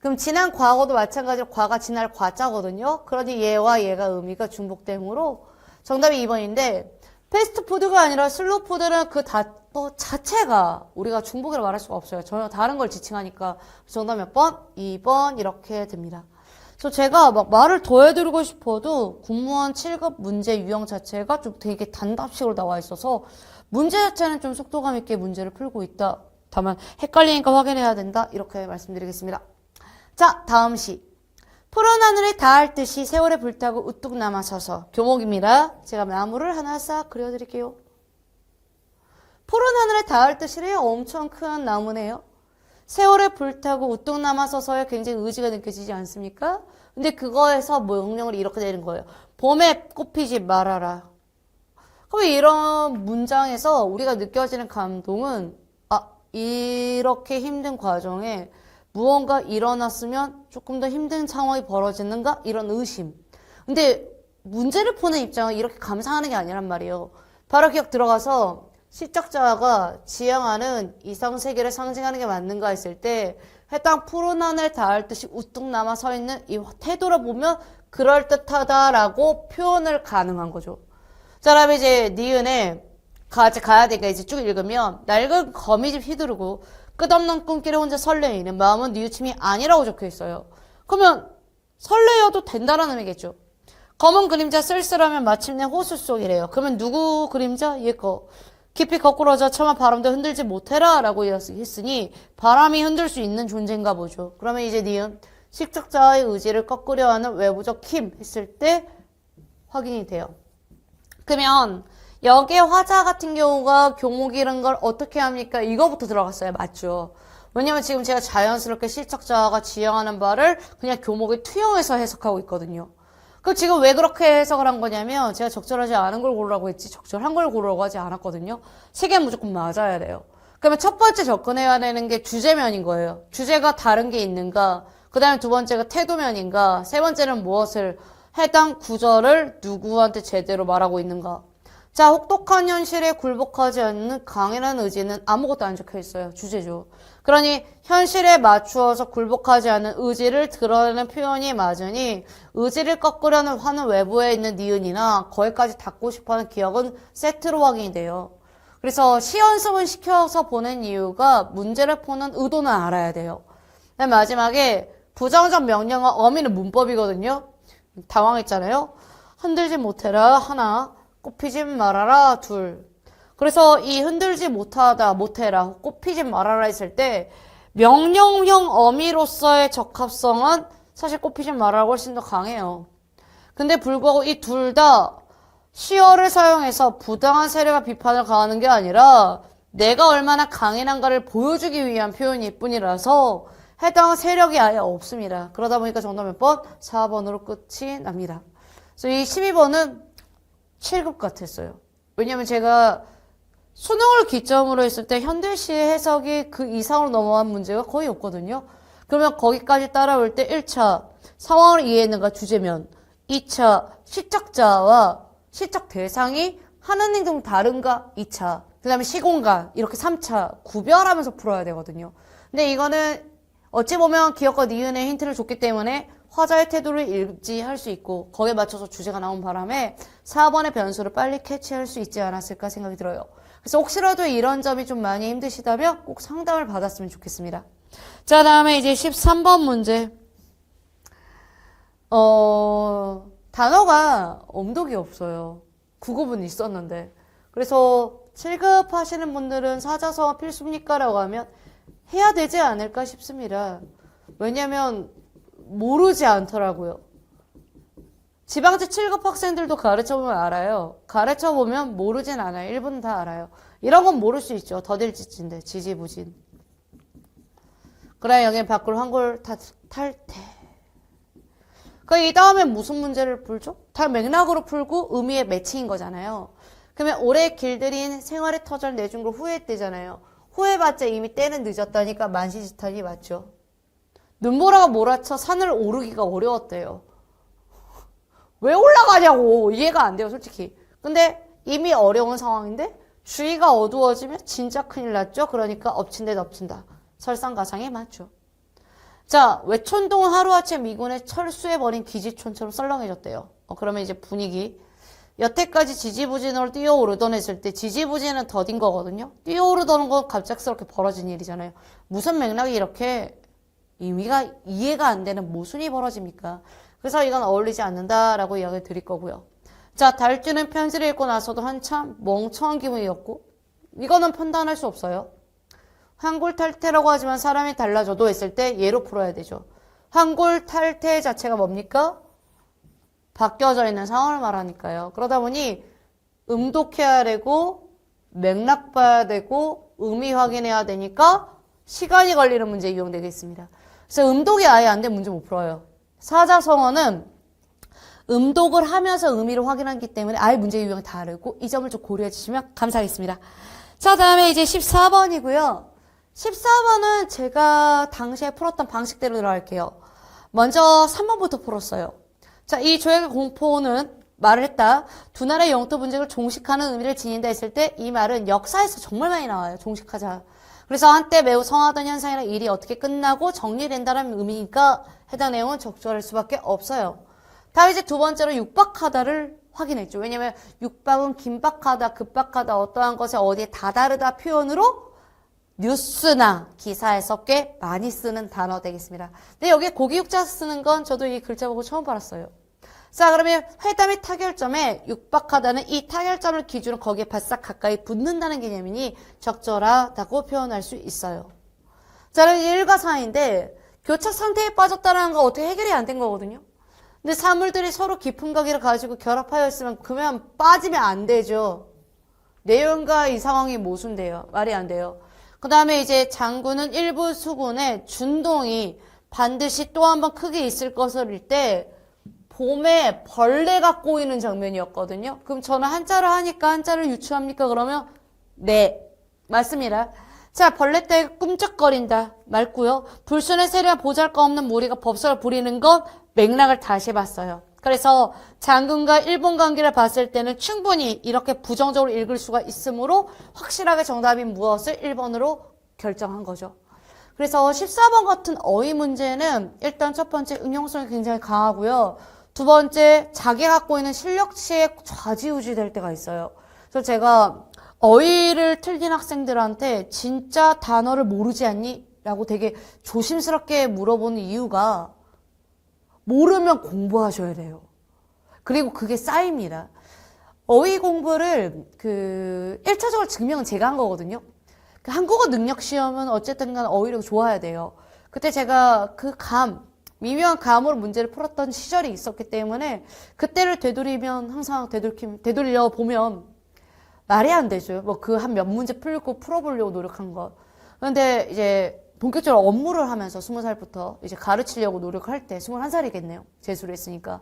S1: 그럼 지난 과거도 마찬가지로 과가 지날 과자거든요. 그러니 얘와 얘가 의미가 중복되므로 정답이 2번인데 패스트푸드가 아니라 슬로푸드는 그 단어 자체가 우리가 중복이라고 말할 수가 없어요. 전혀 다른 걸 지칭하니까. 정답 몇 번? 2번 이렇게 됩니다. 그래서 제가 막 말을 더 해드리고 싶어도 공무원 7급 문제 유형 자체가 좀 되게 단답식으로 나와 있어서 문제 자체는 좀 속도감 있게 문제를 풀고 있다. 다만 헷갈리니까 확인해야 된다. 이렇게 말씀드리겠습니다. 자, 다음 시. 푸른 하늘에 닿을 듯이 세월에 불타고 우뚝 남아서서 교목입니다. 제가 나무를 하나 싹 그려드릴게요. 푸른 하늘에 닿을 듯이래요. 엄청 큰 나무네요. 세월에 불타고 우뚝 남아서서에 굉장히 의지가 느껴지지 않습니까? 근데 그거에서 명령을 이렇게 내는 거예요. 봄에 꽃피지 말아라. 그럼 이런 문장에서 우리가 느껴지는 감동은 이렇게 힘든 과정에 무언가 일어났으면 조금 더 힘든 상황이 벌어지는가? 이런 의심. 근데 문제를 푸는 입장은 이렇게 감상하는 게 아니란 말이에요. 바로 기억 들어가서 시적자가 지향하는 이상세계를 상징하는 게 맞는가 했을 때 해당 푸른 하늘 닿을 듯이 우뚝 남아 서 있는 이 태도를 보면 그럴듯하다라고 표현을 가능한 거죠. 자, 그럼 이제 니은에 가야 되니까 이제 쭉 읽으면 낡은 거미집 휘두르고 끝없는 꿈길에 혼자 설레이는 마음은 뉘우침이 아니라고 적혀 있어요. 그러면 설레어도 된다라는 의미겠죠. 검은 그림자 쓸쓸하면 마침내 호수 속이래요. 그러면 누구 그림자? 얘 거. 깊이 거꾸러져 차마 바람도 흔들지 못해라 라고 했으니 바람이 흔들 수 있는 존재인가 보죠. 그러면 이제 니은 식적자의 의지를 꺾으려 하는 외부적 힘 했을 때 확인이 돼요. 그러면 여기에 화자 같은 경우가 교목이 이런 걸 어떻게 합니까? 이거부터 들어갔어요. 맞죠? 왜냐면 지금 제가 자연스럽게 실적자가 지향하는 바를 그냥 교목에 투영해서 해석하고 있거든요. 그럼 지금 왜 그렇게 해석을 한 거냐면 제가 적절하지 않은 걸 고르라고 했지 적절한 걸 고르라고 하지 않았거든요. 세 개는 무조건 맞아야 돼요. 그러면 첫 번째 접근해야 되는 게 주제면인 거예요. 주제가 다른 게 있는가? 그 다음에 두 번째가 태도면인가? 세 번째는 무엇을 해당 구절을 누구한테 제대로 말하고 있는가? 자, 혹독한 현실에 굴복하지 않는 강인한 의지는 아무것도 안 적혀 있어요. 주제죠. 그러니 현실에 맞추어서 굴복하지 않은 의지를 드러내는 표현이 맞으니 의지를 꺾으려는 하는 외부에 있는 니은이나 거기까지 닿고 싶어하는 기억은 세트로 확인이 돼요. 그래서 시연습은 시켜서 보낸 이유가 문제를 푸는 의도는 알아야 돼요. 마지막에 부정적 명령어 어미는 문법이거든요. 당황했잖아요. 흔들지 못해라 하나, 꽃피지 말아라 둘. 그래서 이 흔들지 못해라, 꽃피지 말아라 했을 때 명령형 어미로서의 적합성은 사실 꽃피지 말아라가 훨씬 더 강해요. 근데 불구하고 이 둘 다 시어를 사용해서 부당한 세력과 비판을 가하는 게 아니라 내가 얼마나 강인한가를 보여주기 위한 표현일 뿐이라서 해당 세력이 아예 없습니다. 그러다 보니까 정답 몇 번? 4번으로 끝이 납니다. 그래서 이 12번은 7급 같았어요. 왜냐면 제가 수능을 기점으로 했을 때 현대시의 해석이 그 이상으로 넘어간 문제가 거의 없거든요. 그러면 거기까지 따라올 때 1차 상황을 이해했는가 주제면, 2차 시적자와 시적 대상이 하는 행동 다른가 2차, 그 다음에 시공간 이렇게 3차 구별하면서 풀어야 되거든요. 근데 이거는 어찌 보면 기억과 니은의 힌트를 줬기 때문에 화자의 태도를 일지할 수 있고 거기에 맞춰서 주제가 나온 바람에 4번의 변수를 빨리 캐치할 수 있지 않았을까 생각이 들어요. 그래서 혹시라도 이런 점이 좀 많이 힘드시다면 꼭 상담을 받았으면 좋겠습니다. 자, 다음에 이제 13번 문제. 단어가 엄독이 없어요. 국어분 있었는데. 그래서 7급 하시는 분들은 사자성어 필수입니까? 라고 하면 해야 되지 않을까 싶습니다. 왜냐면 모르지 않더라고요. 지방제 7급 학생들도 가르쳐보면 알아요. 가르쳐보면 모르진 않아요. 1분 다 알아요. 이런 건 모를 수 있죠. 더딜지친데 지지부진. 그래 여기는 밖으로 한골 탈퇴. 그 이 다음에 무슨 문제를 풀죠? 다 맥락으로 풀고 의미의 매칭인 거잖아요. 그러면 오래 길들인 생활의 터전을 내준 걸 후회했대잖아요. 후회봤자 이미 때는 늦었다니까 만시지탄이 맞죠. 눈보라가 몰아쳐 산을 오르기가 어려웠대요. 왜 올라가냐고 이해가 안 돼요 솔직히. 근데 이미 어려운 상황인데 주위가 어두워지면 진짜 큰일 났죠. 그러니까 엎친 데 덮친다. 설상가상에 맞죠. 자, 외촌동은 하루아침에 미군에 철수해버린 기지촌처럼 썰렁해졌대요. 그러면 이제 분위기. 여태까지 지지부진으로 뛰어오르던 했을 때 지지부진은 더딘 거거든요. 뛰어오르던 건 갑작스럽게 벌어진 일이잖아요. 무슨 맥락이 이렇게 의미가 이해가 안 되는 모순이 벌어집니까? 그래서 이건 어울리지 않는다라고 이야기를 드릴 거고요. 자, 달주는 편지를 읽고 나서도 한참 멍청한 기분이었고 이거는 판단할 수 없어요. 환골탈태라고 하지만 사람이 달라져도 했을 때 예로 풀어야 되죠. 환골탈태 자체가 뭡니까? 바뀌어져 있는 상황을 말하니까요. 그러다 보니 음독해야 되고 맥락 봐야 되고 의미 확인해야 되니까 시간이 걸리는 문제 이용되겠습니다. 그래서 음독이 아예 안 되면 문제 못 풀어요. 사자성어는 음독을 하면서 의미를 확인하기 때문에 아예 문제 유형이 다르고 이 점을 좀 고려해 주시면 감사하겠습니다. 자, 다음에 이제 14번이고요. 14번은 제가 당시에 풀었던 방식대로 들어갈게요. 먼저 3번부터 풀었어요. 자, 이 조약의 공포는 말을 했다. 두 나라의 영토 분쟁을 종식하는 의미를 지닌다 했을 때 이 말은 역사에서 정말 많이 나와요. 종식하자. 그래서 한때 매우 성하던 현상이나 일이 어떻게 끝나고 정리된다는 의미니까 해당 내용은 적절할 수밖에 없어요. 다음 이제 두 번째로 육박하다를 확인했죠. 왜냐면 육박은 긴박하다, 급박하다, 어떠한 것에 어디에 다다르다 표현으로 뉴스나 기사에서 꽤 많이 쓰는 단어 되겠습니다. 근데 여기에 고기육자 쓰는 건 저도 이 글자 보고 처음 알았어요. 자, 그러면 회담의 타결점에 육박하다는 이 타결점을 기준으로 거기에 바싹 가까이 붙는다는 개념이니 적절하다고 표현할 수 있어요. 자, 그럼 1과 4인데 교착 상태에 빠졌다는 건 어떻게 해결이 안 된 거거든요. 근데 사물들이 서로 깊은 관계를 가지고 결합하여 있으면 그러면 빠지면 안 되죠. 내용과 이 상황이 모순돼요. 말이 안 돼요. 그 다음에 이제 장군은 일부 수군의 준동이 반드시 또 한 번 크게 있을 것을 때 봄에 벌레가 꼬이는 장면이었거든요. 그럼 저는 한자를 하니까 한자를 유추합니까? 그러면 네, 맞습니다. 자, 벌레 때문에 꿈쩍거린다. 맞고요. 불순의 세례와 보잘것없는 무리가 법설을 부리는 건 맥락을 다시 봤어요. 그래서 장군과 일본 관계를 봤을 때는 충분히 이렇게 부정적으로 읽을 수가 있으므로 확실하게 정답인 무엇을 1번으로 결정한 거죠. 그래서 14번 같은 어휘 문제는 일단 첫 번째 응용성이 굉장히 강하고요. 두 번째 자기가 갖고 있는 실력치에 좌지우지 될 때가 있어요. 그래서 제가 어휘를 틀린 학생들한테 진짜 단어를 모르지 않니? 라고 되게 조심스럽게 물어보는 이유가 모르면 공부하셔야 돼요. 그리고 그게 쌓입니다. 어휘 공부를 1차적으로 증명은 제가 한 거거든요. 한국어 능력 시험은 어쨌든 간 어휘력이 좋아야 돼요. 그때 제가 미묘한 감으로 문제를 풀었던 시절이 있었기 때문에 그때를 되돌리면 항상 되돌려 보면 말이 안 되죠. 뭐 한 몇 문제 풀어보려고 노력한 거. 그런데 이제 본격적으로 업무를 하면서 20살부터 이제 가르치려고 노력할 때 21살이겠네요. 재수를 했으니까.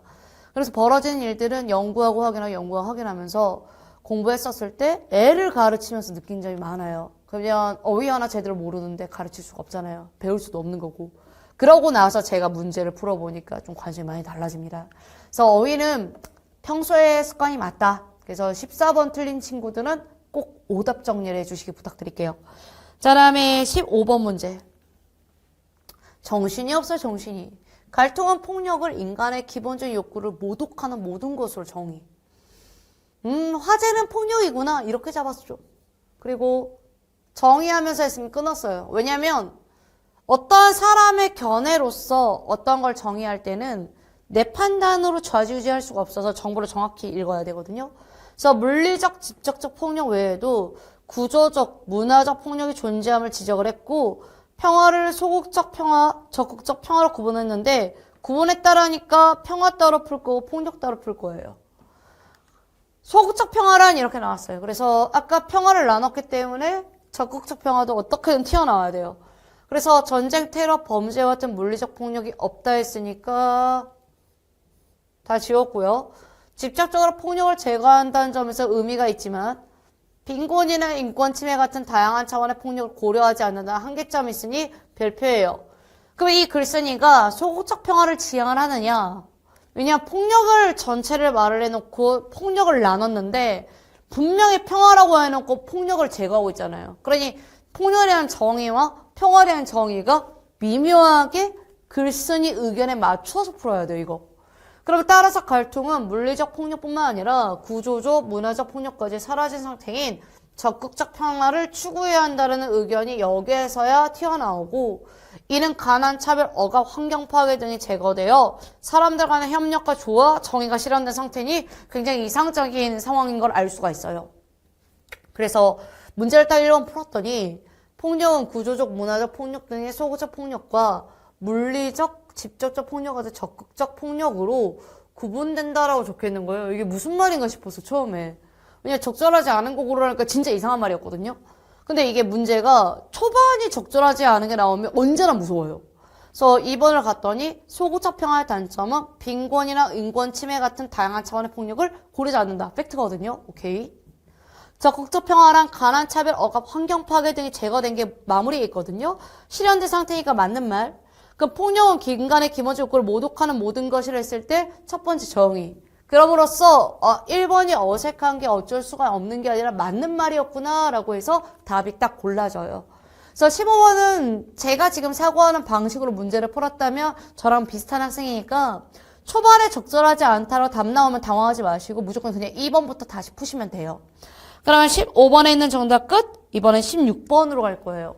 S1: 그래서 벌어진 일들은 연구하고 확인하면서 공부했었을 때 애를 가르치면서 느낀 점이 많아요. 그러면 어휘 하나 제대로 모르는데 가르칠 수가 없잖아요. 배울 수도 없는 거고. 그러고 나서 제가 문제를 풀어보니까 좀 관심이 많이 달라집니다. 그래서 어휘는 평소에 습관이 맞다. 그래서 14번 틀린 친구들은 꼭 오답 정리를 해주시기 부탁드릴게요. 자, 다음에 15번 문제. 정신이 없어, 정신이. 갈통은 폭력을 인간의 기본적인 욕구를 모독하는 모든 것으로 정의. 화재는 폭력이구나. 이렇게 잡았죠. 그리고 정의하면서 했으면 끊었어요. 왜냐면 어떠한 사람의 견해로서 어떤 걸 정의할 때는 내 판단으로 좌지우지할 수가 없어서 정보를 정확히 읽어야 되거든요. 그래서 물리적, 직접적 폭력 외에도 구조적, 문화적 폭력이 존재함을 지적을 했고 평화를 소극적 평화, 적극적 평화로 구분했는데 구분했다라니까 평화 따로 풀 거고 폭력 따로 풀 거예요. 소극적 평화란 이렇게 나왔어요. 그래서 아까 평화를 나눴기 때문에 적극적 평화도 어떻게든 튀어나와야 돼요. 그래서 전쟁, 테러, 범죄와 같은 물리적 폭력이 없다 했으니까 다 지웠고요. 직접적으로 폭력을 제거한다는 점에서 의미가 있지만 빈곤이나 인권 침해 같은 다양한 차원의 폭력을 고려하지 않는다는 한계점이 있으니 별표예요. 그럼 이 글쓴이가 소극적 평화를 지향을 하느냐? 왜냐하면 폭력을 전체를 말을 해놓고 폭력을 나눴는데 분명히 평화라고 해놓고 폭력을 제거하고 있잖아요. 그러니 폭력에 대한 정의와 평화에 대한 정의가 미묘하게 글쓴이 의견에 맞춰서 풀어야 돼요, 이거. 그럼 따라서 갈통은 물리적 폭력뿐만 아니라 구조적, 문화적 폭력까지 사라진 상태인 적극적 평화를 추구해야 한다는 의견이 여기에서야 튀어나오고 이는 가난, 차별, 억압, 환경 파괴 등이 제거되어 사람들 간의 협력과 조화, 정의가 실현된 상태니 굉장히 이상적인 상황인 걸 알 수가 있어요. 그래서 문제를 딱 1번 풀었더니 폭력은 구조적, 문화적 폭력 등의 소극적 폭력과 물리적, 직접적 폭력 같은 적극적 폭력으로 구분된다라고 적혀있는 거예요. 이게 무슨 말인가 싶었어, 처음에. 왜냐면 적절하지 않은 거고 그러니까 진짜 이상한 말이었거든요. 근데 이게 문제가 초반이 적절하지 않은 게 나오면 언제나 무서워요. 그래서 2번을 갔더니 소극적 평화의 단점은 빈곤이나 인권 침해 같은 다양한 차원의 폭력을 고르지 않는다. 팩트거든요. 오케이. 적극적 평화랑 가난, 차별, 억압, 환경 파괴 등이 제거된 게 마무리에 있거든요. 실현된 상태니까 맞는 말. 그 폭력은 인간의 기본적 욕구를 모독하는 모든 것이라 했을 때 첫 번째 정의. 그럼으로써 1번이 어색한 게 어쩔 수가 없는 게 아니라 맞는 말이었구나 라고 해서 답이 딱 골라져요. 그래서 15번은 제가 지금 사고하는 방식으로 문제를 풀었다면 저랑 비슷한 학생이니까 초반에 적절하지 않다로 답 나오면 당황하지 마시고 무조건 그냥 2번부터 다시 푸시면 돼요. 그러면 15번에 있는 정답 끝. 이번엔 16번으로 갈 거예요.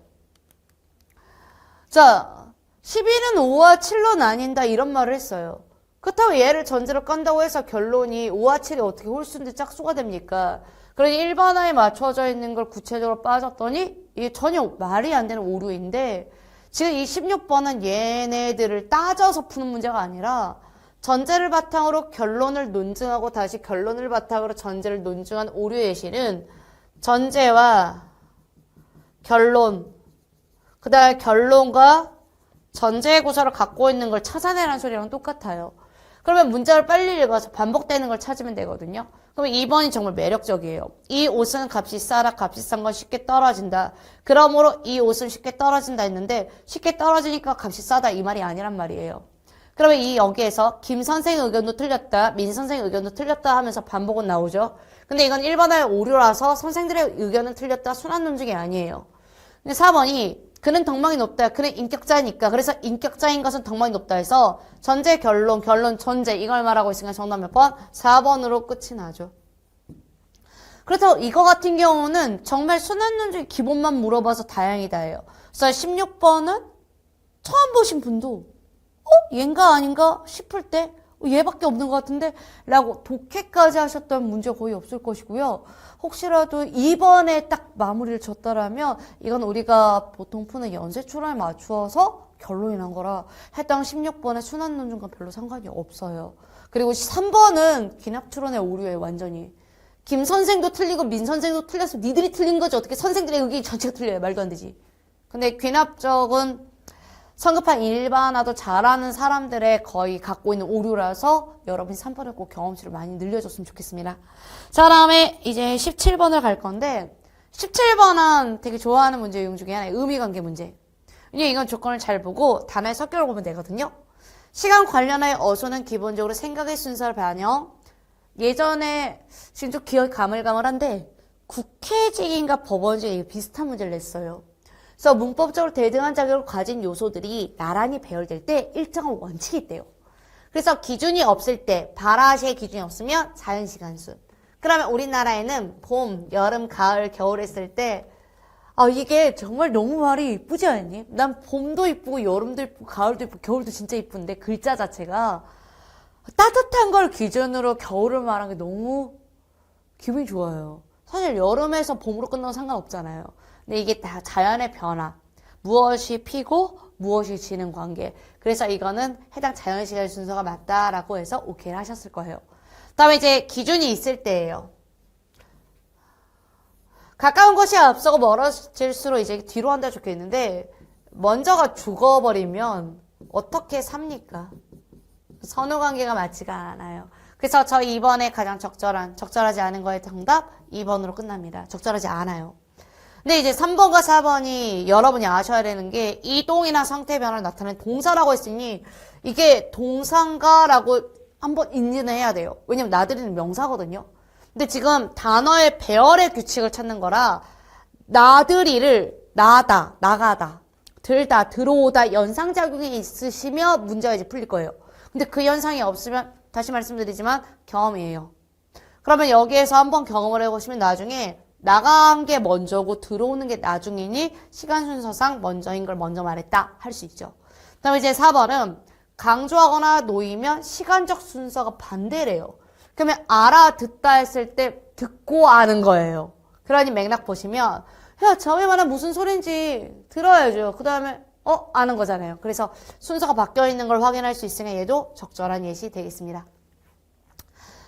S1: 자, 12는 5와 7로 나뉜다 이런 말을 했어요. 그렇다고 얘를 전제로 깐다고 해서 결론이 5와 7이 어떻게 홀수인데 짝수가 됩니까? 그러니 일반화에 맞춰져 있는 걸 구체적으로 빠졌더니 이게 전혀 말이 안 되는 오류인데 지금 이 16번은 얘네들을 따져서 푸는 문제가 아니라 전제를 바탕으로 결론을 논증하고 다시 결론을 바탕으로 전제를 논증한 오류 예시는 전제와 결론, 그 다음에 결론과 전제의 구설을 갖고 있는 걸 찾아내라는 소리랑 똑같아요. 그러면 문자를 빨리 읽어서 반복되는 걸 찾으면 되거든요. 그러면 2번이 정말 매력적이에요. 이 옷은 값이 싸다, 값이 싼 건 쉽게 떨어진다. 그러므로 이 옷은 쉽게 떨어진다 했는데 쉽게 떨어지니까 값이 싸다 이 말이 아니란 말이에요. 그러면 이 여기에서 김 선생 의견도 틀렸다, 민 선생 의견도 틀렸다 하면서 반복은 나오죠. 근데 이건 일반화의 오류라서 선생들의 의견은 틀렸다, 순환 논증이 아니에요. 근데 4번이 그는 덕망이 높다. 그는 인격자니까. 그래서 인격자인 것은 덕망이 높다 해서 전제, 결론, 결론, 전제 이걸 말하고 있으니까 정답 몇 번? 4번으로 끝이 나죠. 그래서 이거 같은 경우는 정말 순환논증 기본만 물어봐서 다행이다 해요. 그래서 16번은 처음 보신 분도 얘인가 아닌가 싶을 때 얘밖에 없는 것 같은데 라고 독해까지 하셨던 문제 거의 없을 것이고요. 혹시라도 2번에 딱 마무리를 졌다라면 이건 우리가 보통 푸는 연쇄출원에 맞추어서 결론이 난 거라 해당 16번의 순환논증과 별로 상관이 없어요. 그리고 3번은 기납출원의 오류예요. 완전히. 김 선생도 틀리고 민 선생도 틀려서 니들이 틀린 거지 어떻게 선생들의 의견이 전체가 틀려요. 말도 안 되지. 근데 귀납적은 성급한 일반화도 잘하는 사람들의 거의 갖고 있는 오류라서 여러분이 3번을 꼭 경험치를 많이 늘려줬으면 좋겠습니다. 자, 다음에 이제 17번을 갈 건데 17번은 되게 좋아하는 문제 중 중에 하나의 의미관계 문제. 왜냐면 이건 조건을 잘 보고 단어의 성격을 보면 되거든요. 시간 관련하여 어소는 기본적으로 생각의 순서를 반영. 예전에 지금 좀 기억이 가물가물한데 국회직인가 법원직이 비슷한 문제를 냈어요. 그래서 문법적으로 대등한 자격을 가진 요소들이 나란히 배열될 때 일정한 원칙이 있대요. 그래서 기준이 없을 때, 바라시의 기준이 없으면 자연시간순. 그러면 우리나라에는 봄, 여름, 가을, 겨울 했을 때 이게 정말 너무 말이 이쁘지 않니? 난 봄도 이쁘고 여름도 이쁘고 가을도 이쁘고 겨울도 진짜 이쁜데 글자 자체가 따뜻한 걸 기준으로 겨울을 말한 게 너무 기분이 좋아요. 사실 여름에서 봄으로 끝나도 상관없잖아요. 근데 이게 다 자연의 변화. 무엇이 피고 무엇이 지는 관계. 그래서 이거는 해당 자연시간 순서가 맞다라고 해서 오케이를 하셨을 거예요. 다음에 이제 기준이 있을 때예요. 가까운 것이 앞서고 멀어질수록 이제 뒤로 한다 적혀 있는데 먼저가 죽어버리면 어떻게 삽니까? 선후관계가 맞지가 않아요. 그래서 저 2번에 가장 적절하지 않은 거의 정답 2번으로 끝납니다. 적절하지 않아요. 근데 이제 3번과 4번이 여러분이 아셔야 되는 게 이동이나 상태 변화를 나타내는 동사라고 했으니 이게 동사인가라고 한번 인지는 해야 돼요. 왜냐면 나들이는 명사거든요. 근데 지금 단어의 배열의 규칙을 찾는 거라 나들이를 나다, 나가다, 들다, 들어오다 연상작용이 있으시면 문제가 이제 풀릴 거예요. 근데 그 현상이 없으면 다시 말씀드리지만 경험이에요. 그러면 여기에서 한번 경험을 해보시면 나중에 나간 게 먼저고 들어오는 게 나중이니 시간 순서상 먼저인 걸 먼저 말했다 할 수 있죠. 그 다음에 이제 4번은 강조하거나 놓이면 시간적 순서가 반대래요. 그러면 알아듣다 했을 때 듣고 아는 거예요. 그러니 맥락 보시면 야 저게 말은 무슨 소린지 들어야죠. 그 다음에 아는 거잖아요. 그래서 순서가 바뀌어 있는 걸 확인할 수 있으면 얘도 적절한 예시 되겠습니다.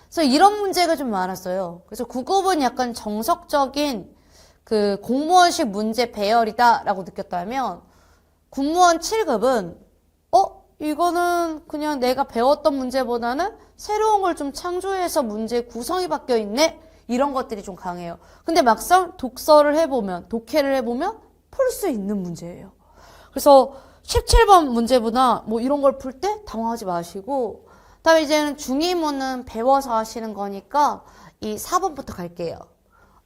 S1: 그래서 이런 문제가 좀 많았어요. 그래서 9급은 약간 정석적인 그 공무원식 문제 배열이다라고 느꼈다면 군무원 7급은 이거는 그냥 내가 배웠던 문제보다는 새로운 걸 좀 창조해서 문제 구성이 바뀌어 있네? 이런 것들이 좀 강해요. 근데 막상 독해를 해보면 풀 수 있는 문제예요. 그래서 17번 문제보다 뭐 이런 걸 풀 때 당황하지 마시고 그다음에 이제는 중의문은 배워서 하시는 거니까 이 4번부터 갈게요.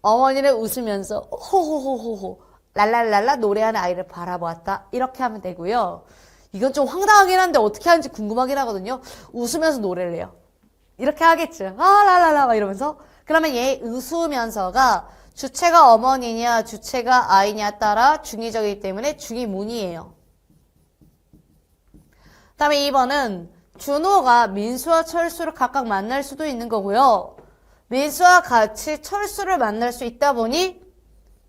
S1: 어머니를 웃으면서 호호호호호 랄랄랄라 노래하는 아이를 바라보았다. 이렇게 하면 되고요. 이건 좀 황당하긴 한데 어떻게 하는지 궁금하긴 하거든요. 웃으면서 노래를 해요. 이렇게 하겠죠. 랄랄라 막 이러면서. 그러면 얘 웃으면서가 주체가 어머니냐 주체가 아이냐 따라 중의적이기 때문에 중의문이에요. 그 다음에 2번은 준호가 민수와 철수를 각각 만날 수도 있는 거고요. 민수와 같이 철수를 만날 수 있다 보니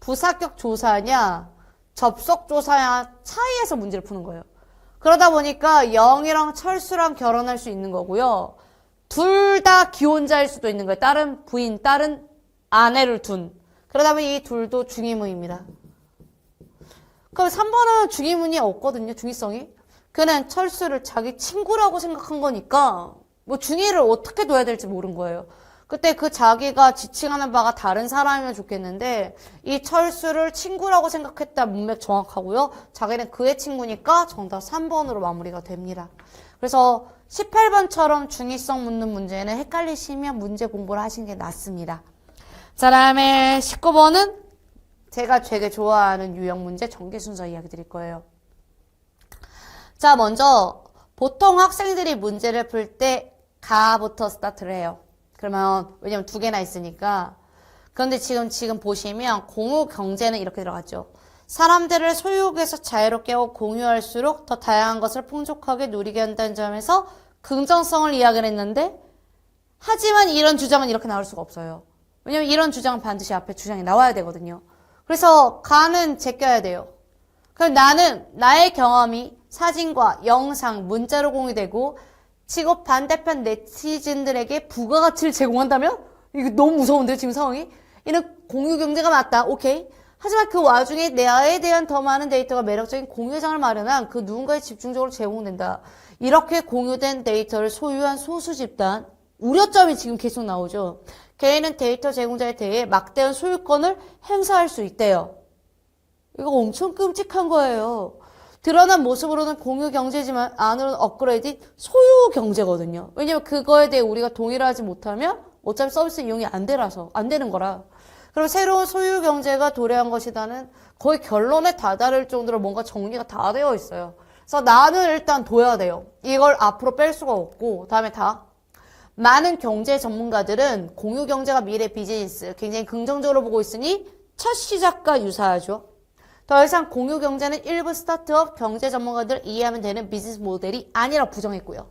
S1: 부사격 조사냐 접속 조사냐 차이에서 문제를 푸는 거예요. 그러다 보니까 영이랑 철수랑 결혼할 수 있는 거고요. 둘 다 기혼자일 수도 있는 거예요. 다른 부인, 다른 아내를 둔. 그러다 보니 이 둘도 중의문입니다. 그럼 3번은 중의문이 없거든요. 중의성이. 그는 철수를 자기 친구라고 생각한 거니까 뭐 중의를 어떻게 둬야 될지 모른 거예요. 그때 그 자기가 지칭하는 바가 다른 사람이면 좋겠는데 이 철수를 친구라고 생각했다 문맥 정확하고요. 자기는 그의 친구니까 정답 3번으로 마무리가 됩니다. 그래서 18번처럼 중의성 묻는 문제는 헷갈리시면 문제 공부를 하시는 게 낫습니다. 자, 다음에 19번은 제가 되게 좋아하는 유형 문제 전개 순서 이야기 드릴 거예요. 자, 먼저 보통 학생들이 문제를 풀 때 가부터 스타트를 해요. 그러면 왜냐면 두 개나 있으니까. 그런데 지금 보시면 공유 경제는 이렇게 들어갔죠. 사람들을 소유욕에서 자유롭게 하고 공유할수록 더 다양한 것을 풍족하게 누리게 한다는 점에서 긍정성을 이야기를 했는데 하지만 이런 주장은 이렇게 나올 수가 없어요. 왜냐면 이런 주장은 반드시 앞에 주장이 나와야 되거든요. 그래서 가는 제껴야 돼요. 그럼 나는 나의 경험이 사진과 영상, 문자로 공유되고 지구 반대편 네티즌들에게 부가가치를 제공한다면? 이거 너무 무서운데요, 지금 상황이? 이는 공유경제가 맞다. 오케이. 하지만 그 와중에 나에 대한 더 많은 데이터가 매력적인 공유장을 마련한 그 누군가에 집중적으로 제공된다. 이렇게 공유된 데이터를 소유한 소수 집단. 우려점이 지금 계속 나오죠. 개인은 데이터 제공자에 대해 막대한 소유권을 행사할 수 있대요. 이거 엄청 끔찍한 거예요. 드러난 모습으로는 공유 경제지만 안으로는 업그레이드 소유 경제거든요. 왜냐면 그거에 대해 우리가 동의를 하지 못하면 어차피 서비스 이용이 안 되는 거라. 그럼 새로운 소유 경제가 도래한 것이다는 거의 결론에 다다를 정도로 뭔가 정리가 다 되어 있어요. 그래서 나는 일단 둬야 돼요. 이걸 앞으로 뺄 수가 없고 다음에 많은 경제 전문가들은 공유 경제가 미래 비즈니스 굉장히 긍정적으로 보고 있으니 첫 시작과 유사하죠. 더 이상 공유 경제는 일부 스타트업 경제 전문가들 이해하면 되는 비즈니스 모델이 아니라 부정했고요.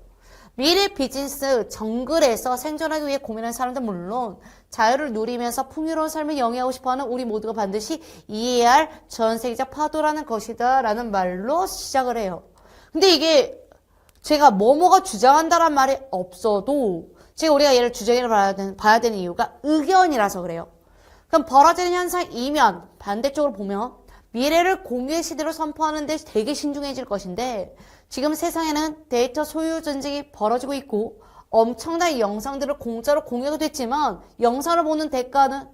S1: 미래 비즈니스 정글에서 생존하기 위해 고민하는 사람들은 물론 자유를 누리면서 풍요로운 삶을 영위하고 싶어하는 우리 모두가 반드시 이해해야 할 전 세계적 파도라는 것이다 라는 말로 시작을 해요. 근데 이게 제가 뭐뭐가 주장한다란 말이 없어도 지금 우리가 얘를 주장이라 봐야 되는 이유가 의견이라서 그래요. 그럼 벌어지는 현상 이면 반대쪽으로 보면 미래를 공유의 시대로 선포하는 데 되게 신중해질 것인데 지금 세상에는 데이터 소유 전쟁이 벌어지고 있고 엄청난 영상들을 공짜로 공유가 됐지만 영상을 보는 대가는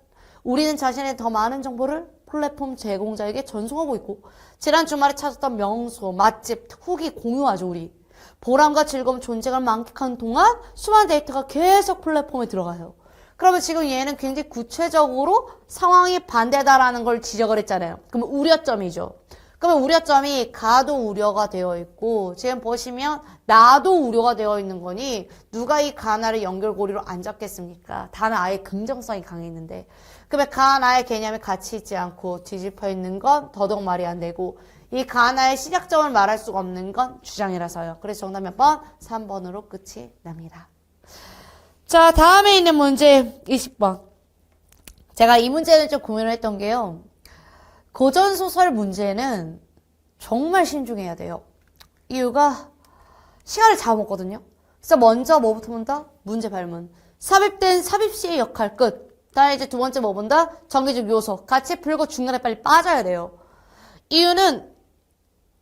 S1: 우리는 자신의 더 많은 정보를 플랫폼 제공자에게 전송하고 있고 지난 주말에 찾았던 명소, 맛집, 후기 공유하죠 우리. 보람과 즐거움, 존재감을 만끽하는 동안 수많은 데이터가 계속 플랫폼에 들어가요. 그러면 지금 얘는 굉장히 구체적으로 상황이 반대다라는 걸 지적을 했잖아요. 그러면 우려점이죠. 그러면 우려점이 가도 우려가 되어 있고 지금 보시면 나도 우려가 되어 있는 거니 누가 이 가나를 연결고리로 안 잡겠습니까? 다는 아예 긍정성이 강했는데 그러면 가나의 개념이 같이 있지 않고 뒤집혀 있는 건 더더욱 말이 안 되고 이 가나의 시작점을 말할 수가 없는 건 주장이라서요. 그래서 정답 몇 번? 3번으로 끝이 납니다. 자, 다음에 있는 문제 20번. 제가 이 문제는 좀 고민을 했던 게요. 고전소설 문제는 정말 신중해야 돼요. 이유가 시간을 잡아먹거든요. 그래서 먼저 뭐부터 본다? 문제 발문. 삽입된 삽입시의 역할 끝. 다음에 이제 두 번째 뭐 본다? 전개적 요소. 같이 풀고 중간에 빨리 빠져야 돼요. 이유는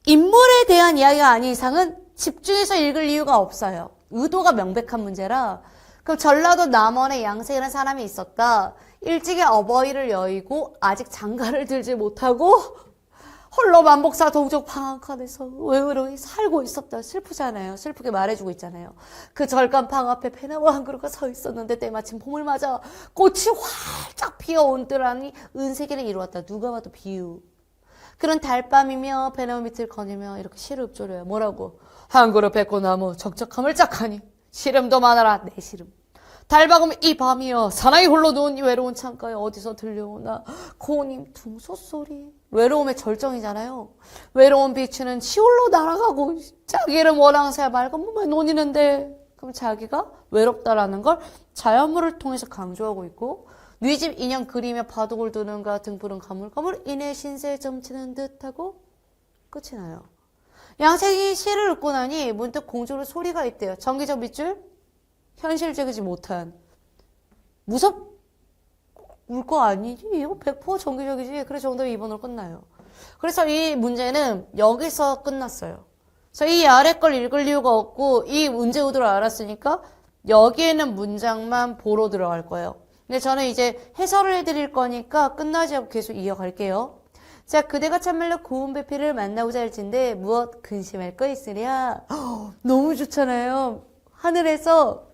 S1: 인물에 대한 이야기가 아닌 이상은 집중해서 읽을 이유가 없어요. 의도가 명백한 문제라. 그럼 전라도 남원에 양생이라는 사람이 있었다. 일찍이 어버이를 여의고 아직 장가를 들지 못하고 홀로 만복사 동쪽 방앗간에서 외로이 살고 있었다. 슬프잖아요. 슬프게 말해주고 있잖아요. 그 절간방 앞에 배나무 한 그루가 서 있었는데 때마침 봄을 맞아 꽃이 활짝 피어온 뜰하니 은세기를 이루었다. 누가 봐도 비유. 그런 달밤이며 배나무 밑을 거니며 이렇게 시를 읊조려요. 뭐라고? 한 그루 백꽃나무 적적함을 짝하니 시름도 많아라 내 시름. 달박음 이 밤이여 사나이 홀로 누운 이 외로운 창가에 어디서 들려오나 고님 둥소소리. 외로움의 절정이잖아요. 외로운 비추는 시홀로 날아가고 자기를 원앙새 맑은 몸에 논이는데 그럼 자기가 외롭다라는 걸 자연물을 통해서 강조하고 있고 네 집 인형 그리며 바둑을 두는가 등불은 가물가물 이내 신세에 점치는 듯하고 끝이 나요. 양생이 시를 읽고 나니 문득 공중으로 소리가 있대요. 전기적 밑줄 현실적이지 못한 울 거 아니지? 이거 100% 정기적이지? 그래서 정답이 2번으로 끝나요. 그래서 이 문제는 여기서 끝났어요. 그래서 이 아래 걸 읽을 이유가 없고 이 문제 의도를 알았으니까 여기에는 문장만 보러 들어갈 거예요. 근데 저는 이제 해설을 해드릴 거니까 끝나지 않고 계속 이어갈게요. 자, 그대가 참말로 고운 배필을 만나고자 할진데 무엇 근심할 거 있으랴. 너무 좋잖아요. 하늘에서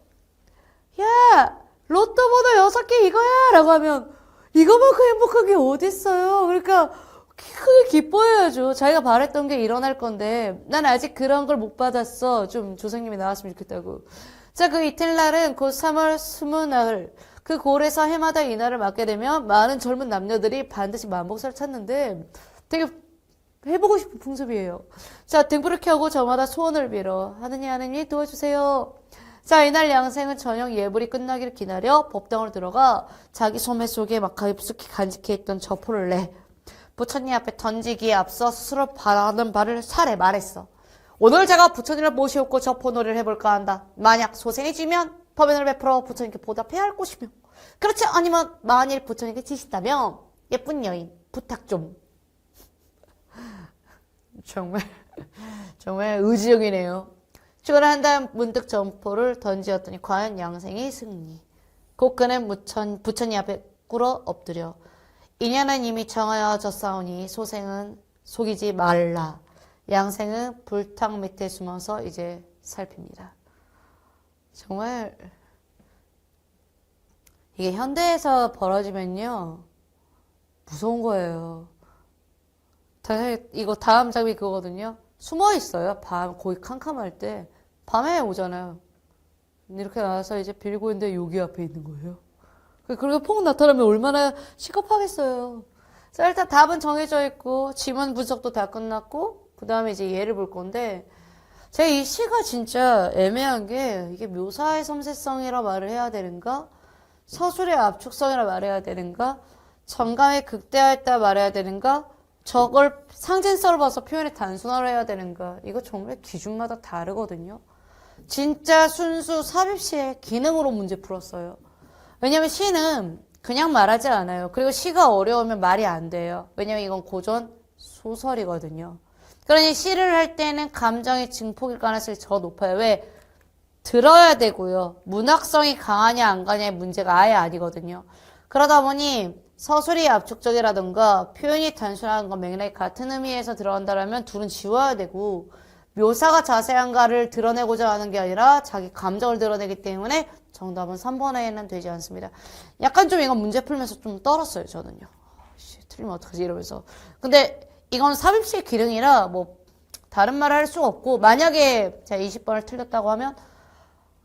S1: 야, 로또 번호 6개 이거야! 라고 하면 이거만큼 행복한 게 어딨어요. 그러니까 크게 기뻐해야죠. 자기가 바랬던 게 일어날 건데 난 아직 그런 걸 못 받았어. 좀 조상님이 나왔으면 좋겠다고. 자, 그 이튿날은 곧 3월 20나흘 그 골에서 해마다 이날을 맞게 되면 많은 젊은 남녀들이 반드시 만복사를 찾는데 되게 해보고 싶은 풍습이에요. 자, 등불을 켜고 저마다 소원을 빌어 하느님 도와주세요. 자, 이날 양생은 저녁 예불이 끝나기를 기다려 법당으로 들어가 자기 소매 속에 막 깊숙이 간직해 있던 저포를 내 부처님 앞에 던지기에 앞서 스스로 바라는 바를 살에 말했어. 오늘 제가 부처님을 모시옵고 저포놀이를 해볼까 한다. 만약 소생이 지면 법연을 베풀어 부처님께 보답해야 할 것이며 그렇지 않으면 만일 부처님께 지신다면 예쁜 여인 부탁 좀. 정말 의지적이네요. 출근한 다음 문득 점포를 던지었더니 과연 양생이 승리. 곧 그는 부처님 앞에 꿇어 엎드려 인연은 이미 정하여졌사오니 소생은 속이지 말라. 양생은 불탕 밑에 숨어서 이제 살핍니다. 정말 이게 현대에서 벌어지면요 무서운 거예요. 이거 다음 장면이 그거거든요. 숨어 있어요. 밤 거의 캄캄할 때 밤에 오잖아요. 이렇게 나와서 이제 빌고 있는데 여기 앞에 있는 거예요. 그렇게 폭 나타나면 얼마나 시급하겠어요. 자, 일단 답은 정해져 있고 지문 분석도 다 끝났고 그 다음에 이제 예를 볼 건데 제가 이 시가 진짜 애매한 게 이게 묘사의 섬세성이라 말을 해야 되는가 서술의 압축성이라 말해야 되는가 정감의 극대화했다 말해야 되는가 저걸 상징성을 봐서 표현의 단순화를 해야 되는가 이거 정말 기준마다 다르거든요. 진짜 순수 삽입시의 기능으로 문제 풀었어요. 왜냐면 시는 그냥 말하지 않아요. 그리고 시가 어려우면 말이 안 돼요. 왜냐면 이건 고전 소설이거든요. 그러니 시를 할 때는 감정의 증폭일 가능성이 더 높아요. 왜? 들어야 되고요. 문학성이 강하냐 안 강하냐의 문제가 아예 아니거든요. 그러다 보니 서술이 압축적이라든가 표현이 단순한 건 맥락이 같은 의미에서 들어간다면 둘은 지워야 되고 묘사가 자세한가를 드러내고자 하는 게 아니라 자기 감정을 드러내기 때문에 정답은 3번에는 되지 않습니다. 약간 좀 이건 문제 풀면서 좀 떨었어요, 저는요. 틀리면 어떡하지 이러면서. 근데 이건 삽입식 기능이라 뭐 다른 말을 할 수가 없고 만약에 제가 20번을 틀렸다고 하면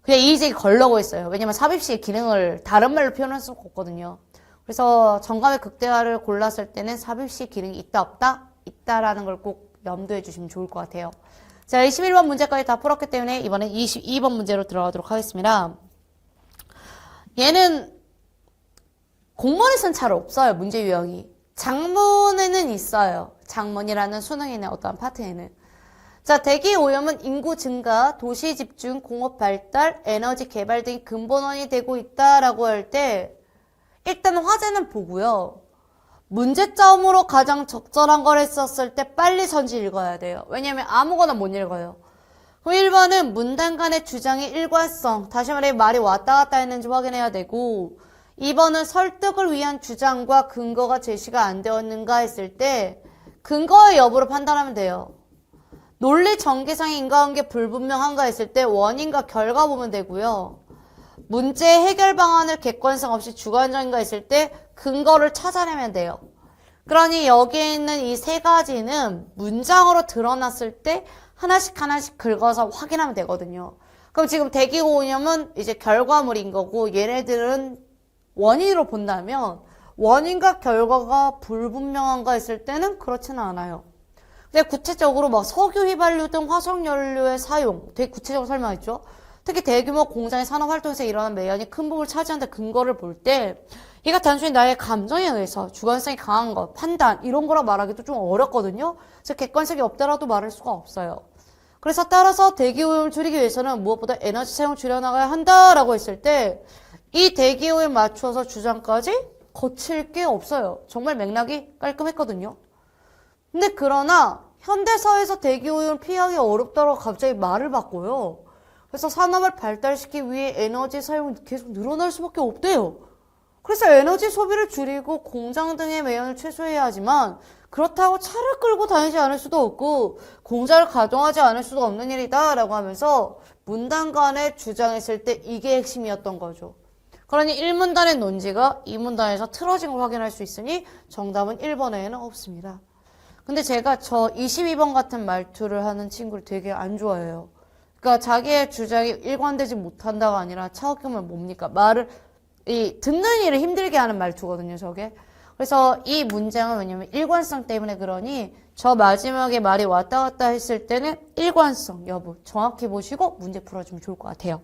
S1: 그냥 이의제기 걸려고 했어요. 왜냐면 삽입식 기능을 다른 말로 표현할 수가 없거든요. 그래서 정감의 극대화를 골랐을 때는 삽입식 기능이 있다 없다? 있다라는 걸 꼭 염두해 주시면 좋을 것 같아요. 자, 21번 문제까지 다 풀었기 때문에 이번엔 22번 문제로 들어가도록 하겠습니다. 얘는 공문에서는 잘 없어요. 문제 유형이. 장문에는 있어요. 장문이라는 수능에는 어떠한 파트에는. 자, 대기 오염은 인구 증가, 도시 집중, 공업 발달, 에너지 개발 등이 근본원이 되고 있다라고 할 때 일단 화제는 보고요. 문제점으로 가장 적절한 걸 했었을 때 빨리 선지 읽어야 돼요. 왜냐면 아무거나 못 읽어요. 그럼 1번은 문단 간의 주장의 일관성, 다시 말해 말이 왔다 갔다 했는지 확인해야 되고 2번은 설득을 위한 주장과 근거가 제시가 안 되었는가 했을 때 근거의 여부를 판단하면 돼요. 논리 전개상의 인과관계 불분명한가 했을 때 원인과 결과 보면 되고요. 문제 해결 방안을 객관성 없이 주관적인가 했을 때 근거를 찾아내면 돼요. 그러니 여기에 있는 이 세 가지는 문장으로 드러났을 때 하나씩 긁어서 확인하면 되거든요. 그럼 지금 대기오염은 이제 결과물인 거고 얘네들은 원인으로 본다면 원인과 결과가 불분명한가 했을 때는 그렇지는 않아요. 근데 구체적으로 막 석유 휘발유 등 화석연료의 사용 되게 구체적으로 설명했죠. 특히 대규모 공장의 산업활동에서 일어난 매연이 큰 부분을 차지하는 근거를 볼 때 얘가 단순히 나의 감정에 의해서 주관성이 강한 것, 판단 이런 거라 말하기도 좀 어렵거든요. 그래서 객관성이 없다라도 말할 수가 없어요. 그래서 따라서 대기오염을 줄이기 위해서는 무엇보다 에너지 사용을 줄여나가야 한다라고 했을 때 이 대기오염에 맞춰서 주장까지 거칠 게 없어요. 정말 맥락이 깔끔했거든요. 근데 그러나 현대사회에서 대기오염을 피하기 어렵다고 갑자기 말을 바꿔요. 그래서 산업을 발달시키기 위해 에너지 사용이 계속 늘어날 수밖에 없대요. 그래서 에너지 소비를 줄이고 공장 등의 매연을 최소해야 하지만 그렇다고 차를 끌고 다니지 않을 수도 없고 공장을 가동하지 않을 수도 없는 일이다 라고 하면서 문단 간에 주장했을 때 이게 핵심이었던 거죠. 그러니 1문단의 논지가 2문단에서 틀어진 걸 확인할 수 있으니 정답은 1번에는 없습니다. 근데 제가 저 22번 같은 말투를 하는 친구를 되게 안 좋아해요. 그러니까 자기의 주장이 일관되지 못한다가 아니라 차갑게면 뭡니까? 말을 듣는 일을 힘들게 하는 말투거든요, 저게. 그래서 이 문장은 왜냐면 일관성 때문에 그러니 저 마지막에 말이 왔다 갔다 했을 때는 일관성 여부 정확히 보시고 문제 풀어주면 좋을 것 같아요.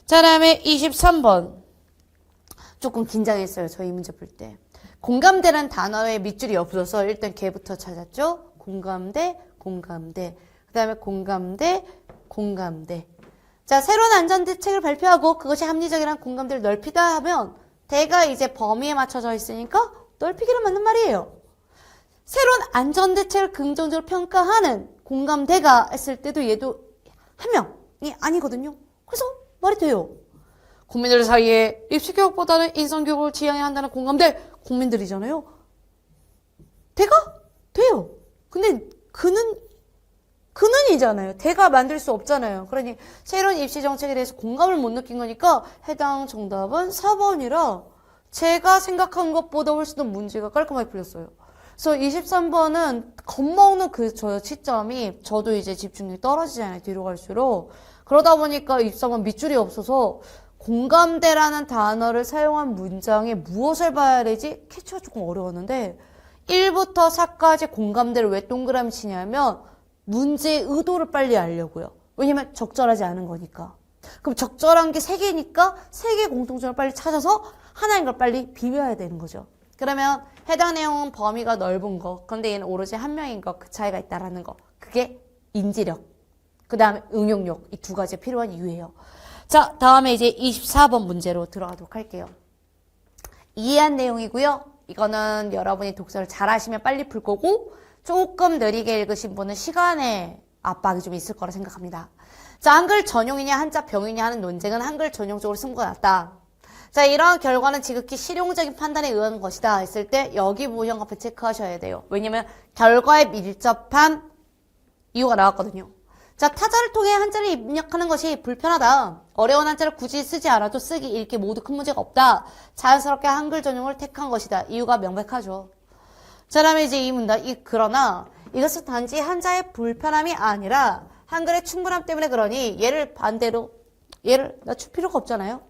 S1: 자, 다음에 23번. 조금 긴장했어요, 저 이 문제 풀 때. 공감대라는 단어에 밑줄이 없어서 일단 걔부터 찾았죠. 공감대, 공감대. 그 다음에 공감대, 공감대. 자, 새로운 안전대책을 발표하고 그것이 합리적이라는 공감대를 넓히다 하면 대가 이제 범위에 맞춰져 있으니까 넓히기는 맞는 말이에요. 새로운 안전대책을 긍정적으로 평가하는 공감대가 했을 때도 얘도 한 명이 아니거든요. 그래서 말이 돼요. 국민들 사이에 입시교육보다는 인성교육을 지향해야 한다는 공감대 국민들이잖아요. 대가 돼요. 근데 그는이잖아요. 대가 만들 수 없잖아요. 그러니 새로운 입시 정책에 대해서 공감을 못 느낀 거니까 해당 정답은 4번이라 제가 생각한 것보다 훨씬 더 문제가 깔끔하게 풀렸어요. 그래서 23번은 겁먹는 저 시점이 저도 이제 집중력이 떨어지잖아요. 뒤로 갈수록. 그러다 보니까 23번 밑줄이 없어서 공감대라는 단어를 사용한 문장에 무엇을 봐야 되지? 캐치가 조금 어려웠는데 1부터 4까지 공감대를 왜 동그라미 치냐면 문제의 의도를 빨리 알려고요. 왜냐면 적절하지 않은 거니까. 그럼 적절한 게 3개니까 3개의 공통점을 빨리 찾아서 하나인 걸 빨리 비벼야 되는 거죠. 그러면 해당 내용은 범위가 넓은 거, 그런데 얘는 오로지 한 명인 거, 그 차이가 있다라는 거. 그게 인지력, 그 다음에 응용력, 이 2가지 필요한 이유예요. 자, 다음에 이제 24번 문제로 들어가도록 할게요. 이해한 내용이고요. 이거는 여러분이 독서를 잘 하시면 빨리 풀 거고 조금 느리게 읽으신 분은 시간에 압박이 좀 있을 거라 생각합니다. 자, 한글 전용이냐 한자 병이냐 하는 논쟁은 한글 전용적으로 승부가 났다. 자, 이러한 결과는 지극히 실용적인 판단에 의한 것이다 했을 때 여기 부호형과표 체크하셔야 돼요. 왜냐면 결과에 밀접한 이유가 나왔거든요. 자, 타자를 통해 한자를 입력하는 것이 불편하다. 어려운 한자를 굳이 쓰지 않아도 쓰기, 읽기 모두 큰 문제가 없다. 자연스럽게 한글 전용을 택한 것이다. 이유가 명백하죠. 자, 다음에 이제 이 문단, 그러나 이것은 단지 한자의 불편함이 아니라 한글의 충분함 때문에 그러니 얘를 낮출 필요가 없잖아요.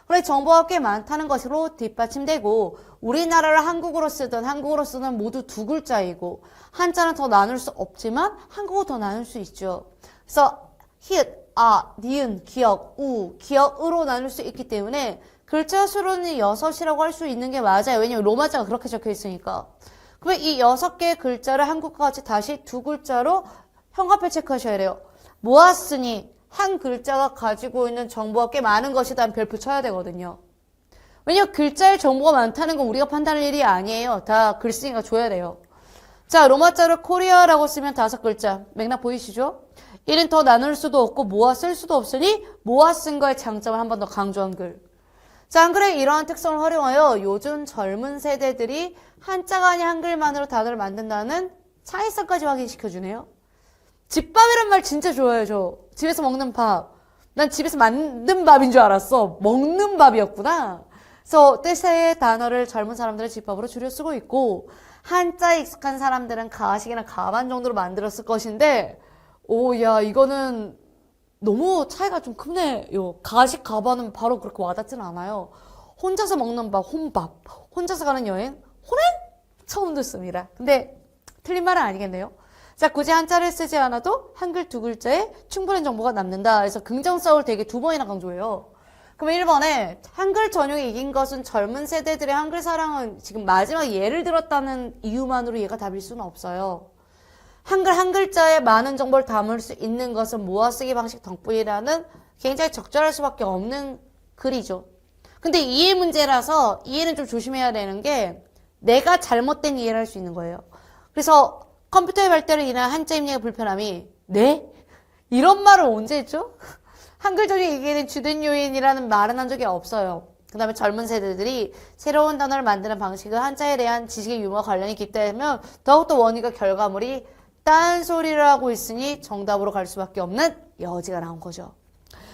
S1: 그래 정보가 꽤 많다는 것으로 뒷받침되고 우리나라를 한국어로 쓰는 모두 두 글자이고 한자는 더 나눌 수 없지만 한국어 더 나눌 수 있죠. 그래서 히읗, 아, 니은, 기역, 우, 기역으로 나눌 수 있기 때문에 글자 수로는 6이라고 할 수 있는 게 맞아요. 왜냐면 로마자가 그렇게 적혀 있으니까. 그러면 이 6개의 글자를 한국과 같이 다시 두 글자로 형광펜 체크하셔야 돼요. 모았으니 한 글자가 가지고 있는 정보가 꽤 많은 것이다 별표 쳐야 되거든요. 왜냐면 글자의 정보가 많다는 건 우리가 판단할 일이 아니에요. 다 글쓰기가 줘야 돼요. 자, 로마자로 코리아라고 쓰면 5글자. 맥락 보이시죠? 1은 더 나눌 수도 없고 모아 쓸 수도 없으니 모아 쓴 거의 장점을 한 번 더 강조한 글. 자, 한글의 이러한 특성을 활용하여 요즘 젊은 세대들이 한자가 아닌 한글만으로 단어를 만든다는 차이성까지 확인시켜주네요. 집밥이란 말 진짜 좋아해요, 저. 집에서 먹는 밥. 난 집에서 만든 밥인 줄 알았어. 먹는 밥이었구나. 그래서 뜻의 단어를 젊은 사람들은 집밥으로 줄여 쓰고 있고 한자에 익숙한 사람들은 가식이나 가반 정도로 만들었을 것인데 야, 이거는 너무 차이가 좀 크네요. 가식, 가반은 바로 그렇게 와닿지는 않아요. 혼자서 먹는 밥, 혼밥. 혼자서 가는 여행, 혼행? 처음 듣습니다. 근데 틀린 말은 아니겠네요. 자, 굳이 한자를 쓰지 않아도 한글 두 글자에 충분한 정보가 남는다. 그래서 긍정성을 되게 2번이나 강조해요. 그럼 1번에 한글 전용이 이긴 것은 젊은 세대들의 한글 사랑은 지금 마지막 예를 들었다는 이유만으로 얘가 답일 수는 없어요. 한글 한 글자에 많은 정보를 담을 수 있는 것은 모아쓰기 방식 덕분이라는 굉장히 적절할 수밖에 없는 글이죠. 근데 이해 문제라서 이해는 좀 조심해야 되는 게 내가 잘못된 이해를 할 수 있는 거예요. 그래서 컴퓨터의 발달로 인한 한자 입력의 불편함이 네? 이런 말을 언제 했죠? 한글 전용이 이기는 주된 요인이라는 말은 한 적이 없어요. 그 다음에 젊은 세대들이 새로운 단어를 만드는 방식은 한자에 대한 지식의 유무와 관련이 깊다면 더욱더 원인과 결과물이 딴소리를 하고 있으니 정답으로 갈 수밖에 없는 여지가 나온 거죠.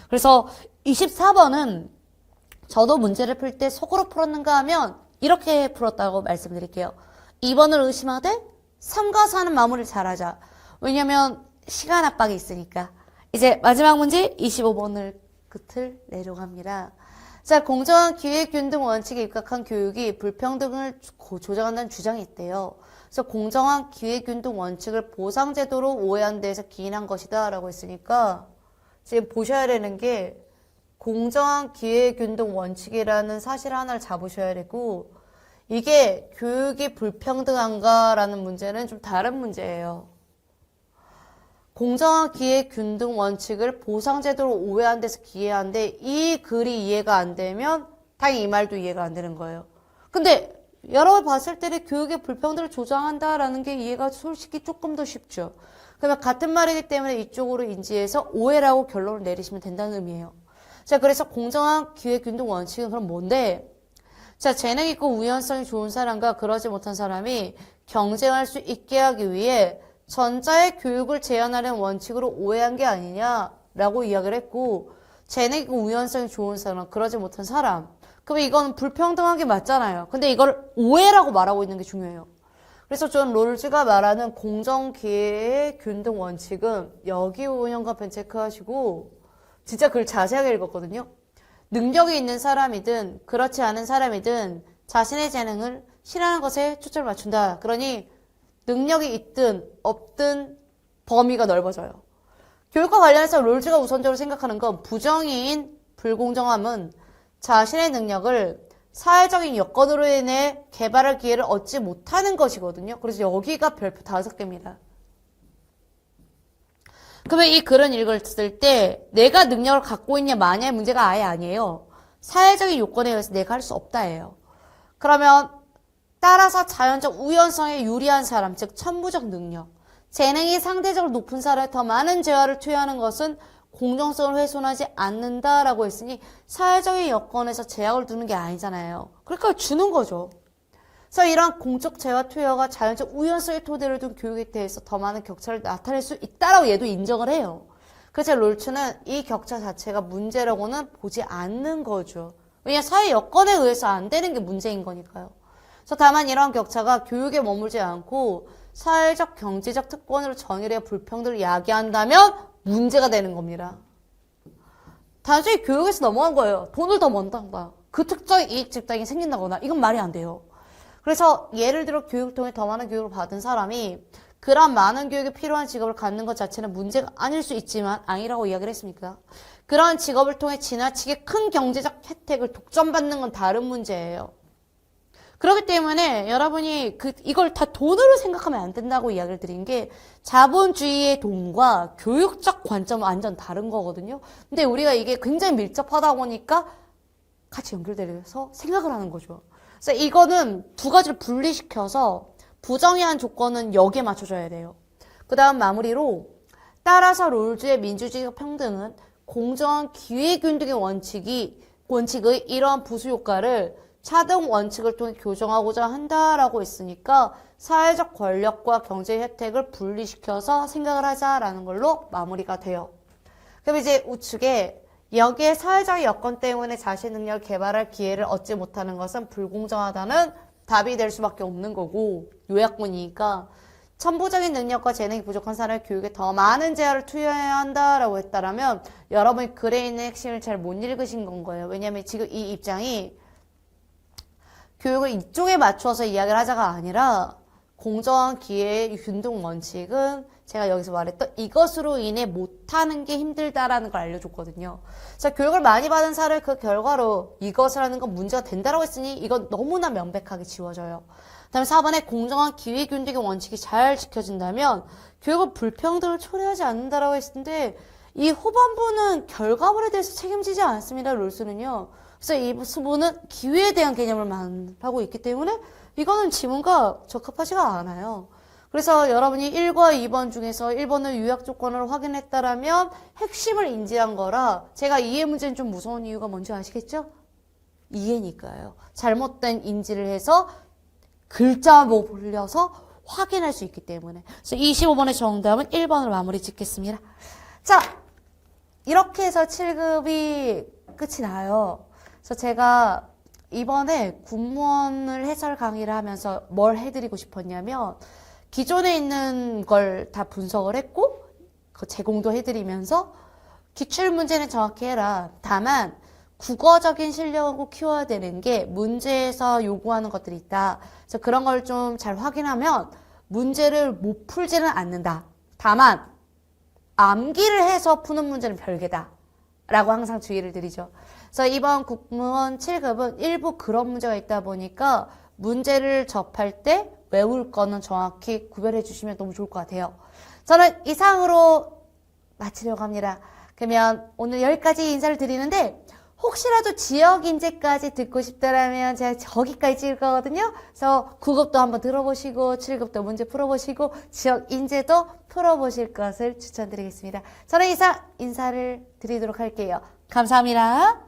S1: 그래서 24번은 저도 문제를 풀 때 속으로 풀었는가 하면 이렇게 풀었다고 말씀드릴게요. 2번을 의심하되 3과 4는 마무리를 잘하자. 왜냐면 시간 압박이 있으니까. 이제 마지막 문제 25번을 끝을 내려갑니다. 자, 공정한 기회균등 원칙에 입각한 교육이 불평등을 조장한다는 주장이 있대요. 그래서 공정한 기회균등 원칙을 보상제도로 오해한 데에서 기인한 것이다 라고 했으니까 지금 보셔야 되는 게 공정한 기회균등 원칙이라는 사실 하나를 잡으셔야 되고 이게 교육이 불평등한가라는 문제는 좀 다른 문제예요. 공정한 기회균등 원칙을 보상제도로 오해한 데서 기해한데 이 글이 이해가 안 되면 당연히 이 말도 이해가 안 되는 거예요. 근데 여러 번 봤을 때는 교육의 불평등을 조장한다라는 게 이해가 솔직히 조금 더 쉽죠. 그러면 같은 말이기 때문에 이쪽으로 인지해서 오해라고 결론을 내리시면 된다는 의미예요. 자, 그래서 공정한 기회균등 원칙은 그럼 뭔데? 자, 재능 있고 우연성이 좋은 사람과 그러지 못한 사람이 경쟁할 수 있게 하기 위해 전자의 교육을 제한하려는 원칙으로 오해한 게 아니냐라고 이야기를 했고 재능 있고 우연성이 좋은 사람, 그러지 못한 사람. 그러면 이건 불평등한 게 맞잖아요. 근데 이걸 오해라고 말하고 있는 게 중요해요. 그래서 전 롤즈가 말하는 공정기회의 균등 원칙은 여기 운영과편 체크하시고 진짜 글 자세하게 읽었거든요. 능력이 있는 사람이든 그렇지 않은 사람이든 자신의 재능을 실현하는 것에 초점을 맞춘다. 그러니 능력이 있든 없든 범위가 넓어져요. 교육과 관련해서 롤즈가 우선적으로 생각하는 건 부정의인 불공정함은 자신의 능력을 사회적인 여건으로 인해 개발할 기회를 얻지 못하는 것이거든요. 그래서 여기가 별표 5개입니다. 그러면 이 글은 읽었을 때 내가 능력을 갖고 있냐 마냐의 문제가 아예 아니에요. 사회적인 요건에 의해서 내가 할 수 없다예요. 그러면 따라서 자연적 우연성에 유리한 사람, 즉 천부적 능력, 재능이 상대적으로 높은 사람에 더 많은 재화를 투여하는 것은 공정성을 훼손하지 않는다라고 했으니 사회적인 여건에서 제약을 두는 게 아니잖아요. 그러니까 주는 거죠. 그래서 이러한 공적 재화 투여가 자연적 우연성의 토대를 둔 교육에 대해서 더 많은 격차를 나타낼 수 있다라고 얘도 인정을 해요. 그래서 롤츠는 이 격차 자체가 문제라고는 보지 않는 거죠. 왜냐 사회 여건에 의해서 안 되는 게 문제인 거니까요. 그래서 다만 이러한 격차가 교육에 머물지 않고 사회적 경제적 특권으로 전율해 불평등을 야기한다면 문제가 되는 겁니다. 단순히 교육에서 넘어간 거예요. 돈을 더 번다거나 그 특정 이익 집단이 생긴다거나 이건 말이 안 돼요. 그래서 예를 들어 교육을 통해 더 많은 교육을 받은 사람이 그런 많은 교육이 필요한 직업을 갖는 것 자체는 문제가 아닐 수 있지만 아니라고 이야기를 했습니까? 그런 직업을 통해 지나치게 큰 경제적 혜택을 독점받는 건 다른 문제예요. 그렇기 때문에 여러분이 이걸 다 돈으로 생각하면 안 된다고 이야기를 드린 게 자본주의의 돈과 교육적 관점은 완전 다른 거거든요. 근데 우리가 이게 굉장히 밀접하다 보니까 같이 연결돼서 생각을 하는 거죠. 그래서 이거는 두 가지를 분리시켜서 부정의한 조건은 여기에 맞춰줘야 돼요. 그 다음 마무리로 따라서 롤즈의 민주주의적 평등은 공정한 기회균등의 원칙의 이러한 부수 효과를 차등 원칙을 통해 교정하고자 한다라고 했으니까 사회적 권력과 경제 혜택을 분리시켜서 생각을 하자라는 걸로 마무리가 돼요. 그럼 이제 우측에 여기에 사회적 여건 때문에 자신 능력을 개발할 기회를 얻지 못하는 것은 불공정하다는 답이 될 수밖에 없는 거고 요약본이니까 천부적인 능력과 재능이 부족한 사람의 교육에 더 많은 재화를 투여해야 한다라고 했다라면 여러분이 글에 있는 핵심을 잘 못 읽으신 건 거예요. 왜냐하면 지금 이 입장이 교육을 이쪽에 맞춰서 이야기를 하자가 아니라 공정한 기회의 균등 원칙은 제가 여기서 말했던 이것으로 인해 못하는 게 힘들다라는 걸 알려줬거든요. 자, 교육을 많이 받은 사례 그 결과로 이것을 하는 건 문제가 된다라고 했으니 이건 너무나 명백하게 지워져요. 그다음에 4번에 공정한 기회균등의 원칙이 잘 지켜진다면 교육은 불평등을 초래하지 않는다라고 했는데 이 후반부는 결과물에 대해서 책임지지 않습니다. 롤스는요. 그래서 이 부분은 기회에 대한 개념을 말하고 있기 때문에 이거는 지문과 적합하지가 않아요. 그래서 여러분이 1과 2번 중에서 1번을 요약 조건으로 확인했다라면 핵심을 인지한 거라 제가 이해 문제는 좀 무서운 이유가 뭔지 아시겠죠? 이해니까요. 잘못된 인지를 해서 글자 못 올려서 확인할 수 있기 때문에. 그래서 25번의 정답은 1번으로 마무리 짓겠습니다. 자, 이렇게 해서 7급이 끝이 나요. 그래서 제가 이번에 군무원을 해설 강의를 하면서 뭘 해드리고 싶었냐면 기존에 있는 걸 다 분석을 했고 제공도 해드리면서 기출문제는 정확히 해라. 다만 국어적인 실력을 꼭 키워야 되는 게 문제에서 요구하는 것들이 있다. 그래서 그런 걸 좀 잘 확인하면 문제를 못 풀지는 않는다. 다만 암기를 해서 푸는 문제는 별개다. 라고 항상 주의를 드리죠. 그래서 이번 국무원 7급은 일부 그런 문제가 있다 보니까 문제를 접할 때 외울 거는 정확히 구별해 주시면 너무 좋을 것 같아요. 저는 이상으로 마치려고 합니다. 그러면 오늘 여기까지 인사를 드리는데 혹시라도 지역 인재까지 듣고 싶다라면 제가 저기까지 찍을 거거든요. 그래서 9급도 한번 들어보시고 7급도 문제 풀어보시고 지역 인재도 풀어보실 것을 추천드리겠습니다. 저는 이상 인사를 드리도록 할게요. 감사합니다.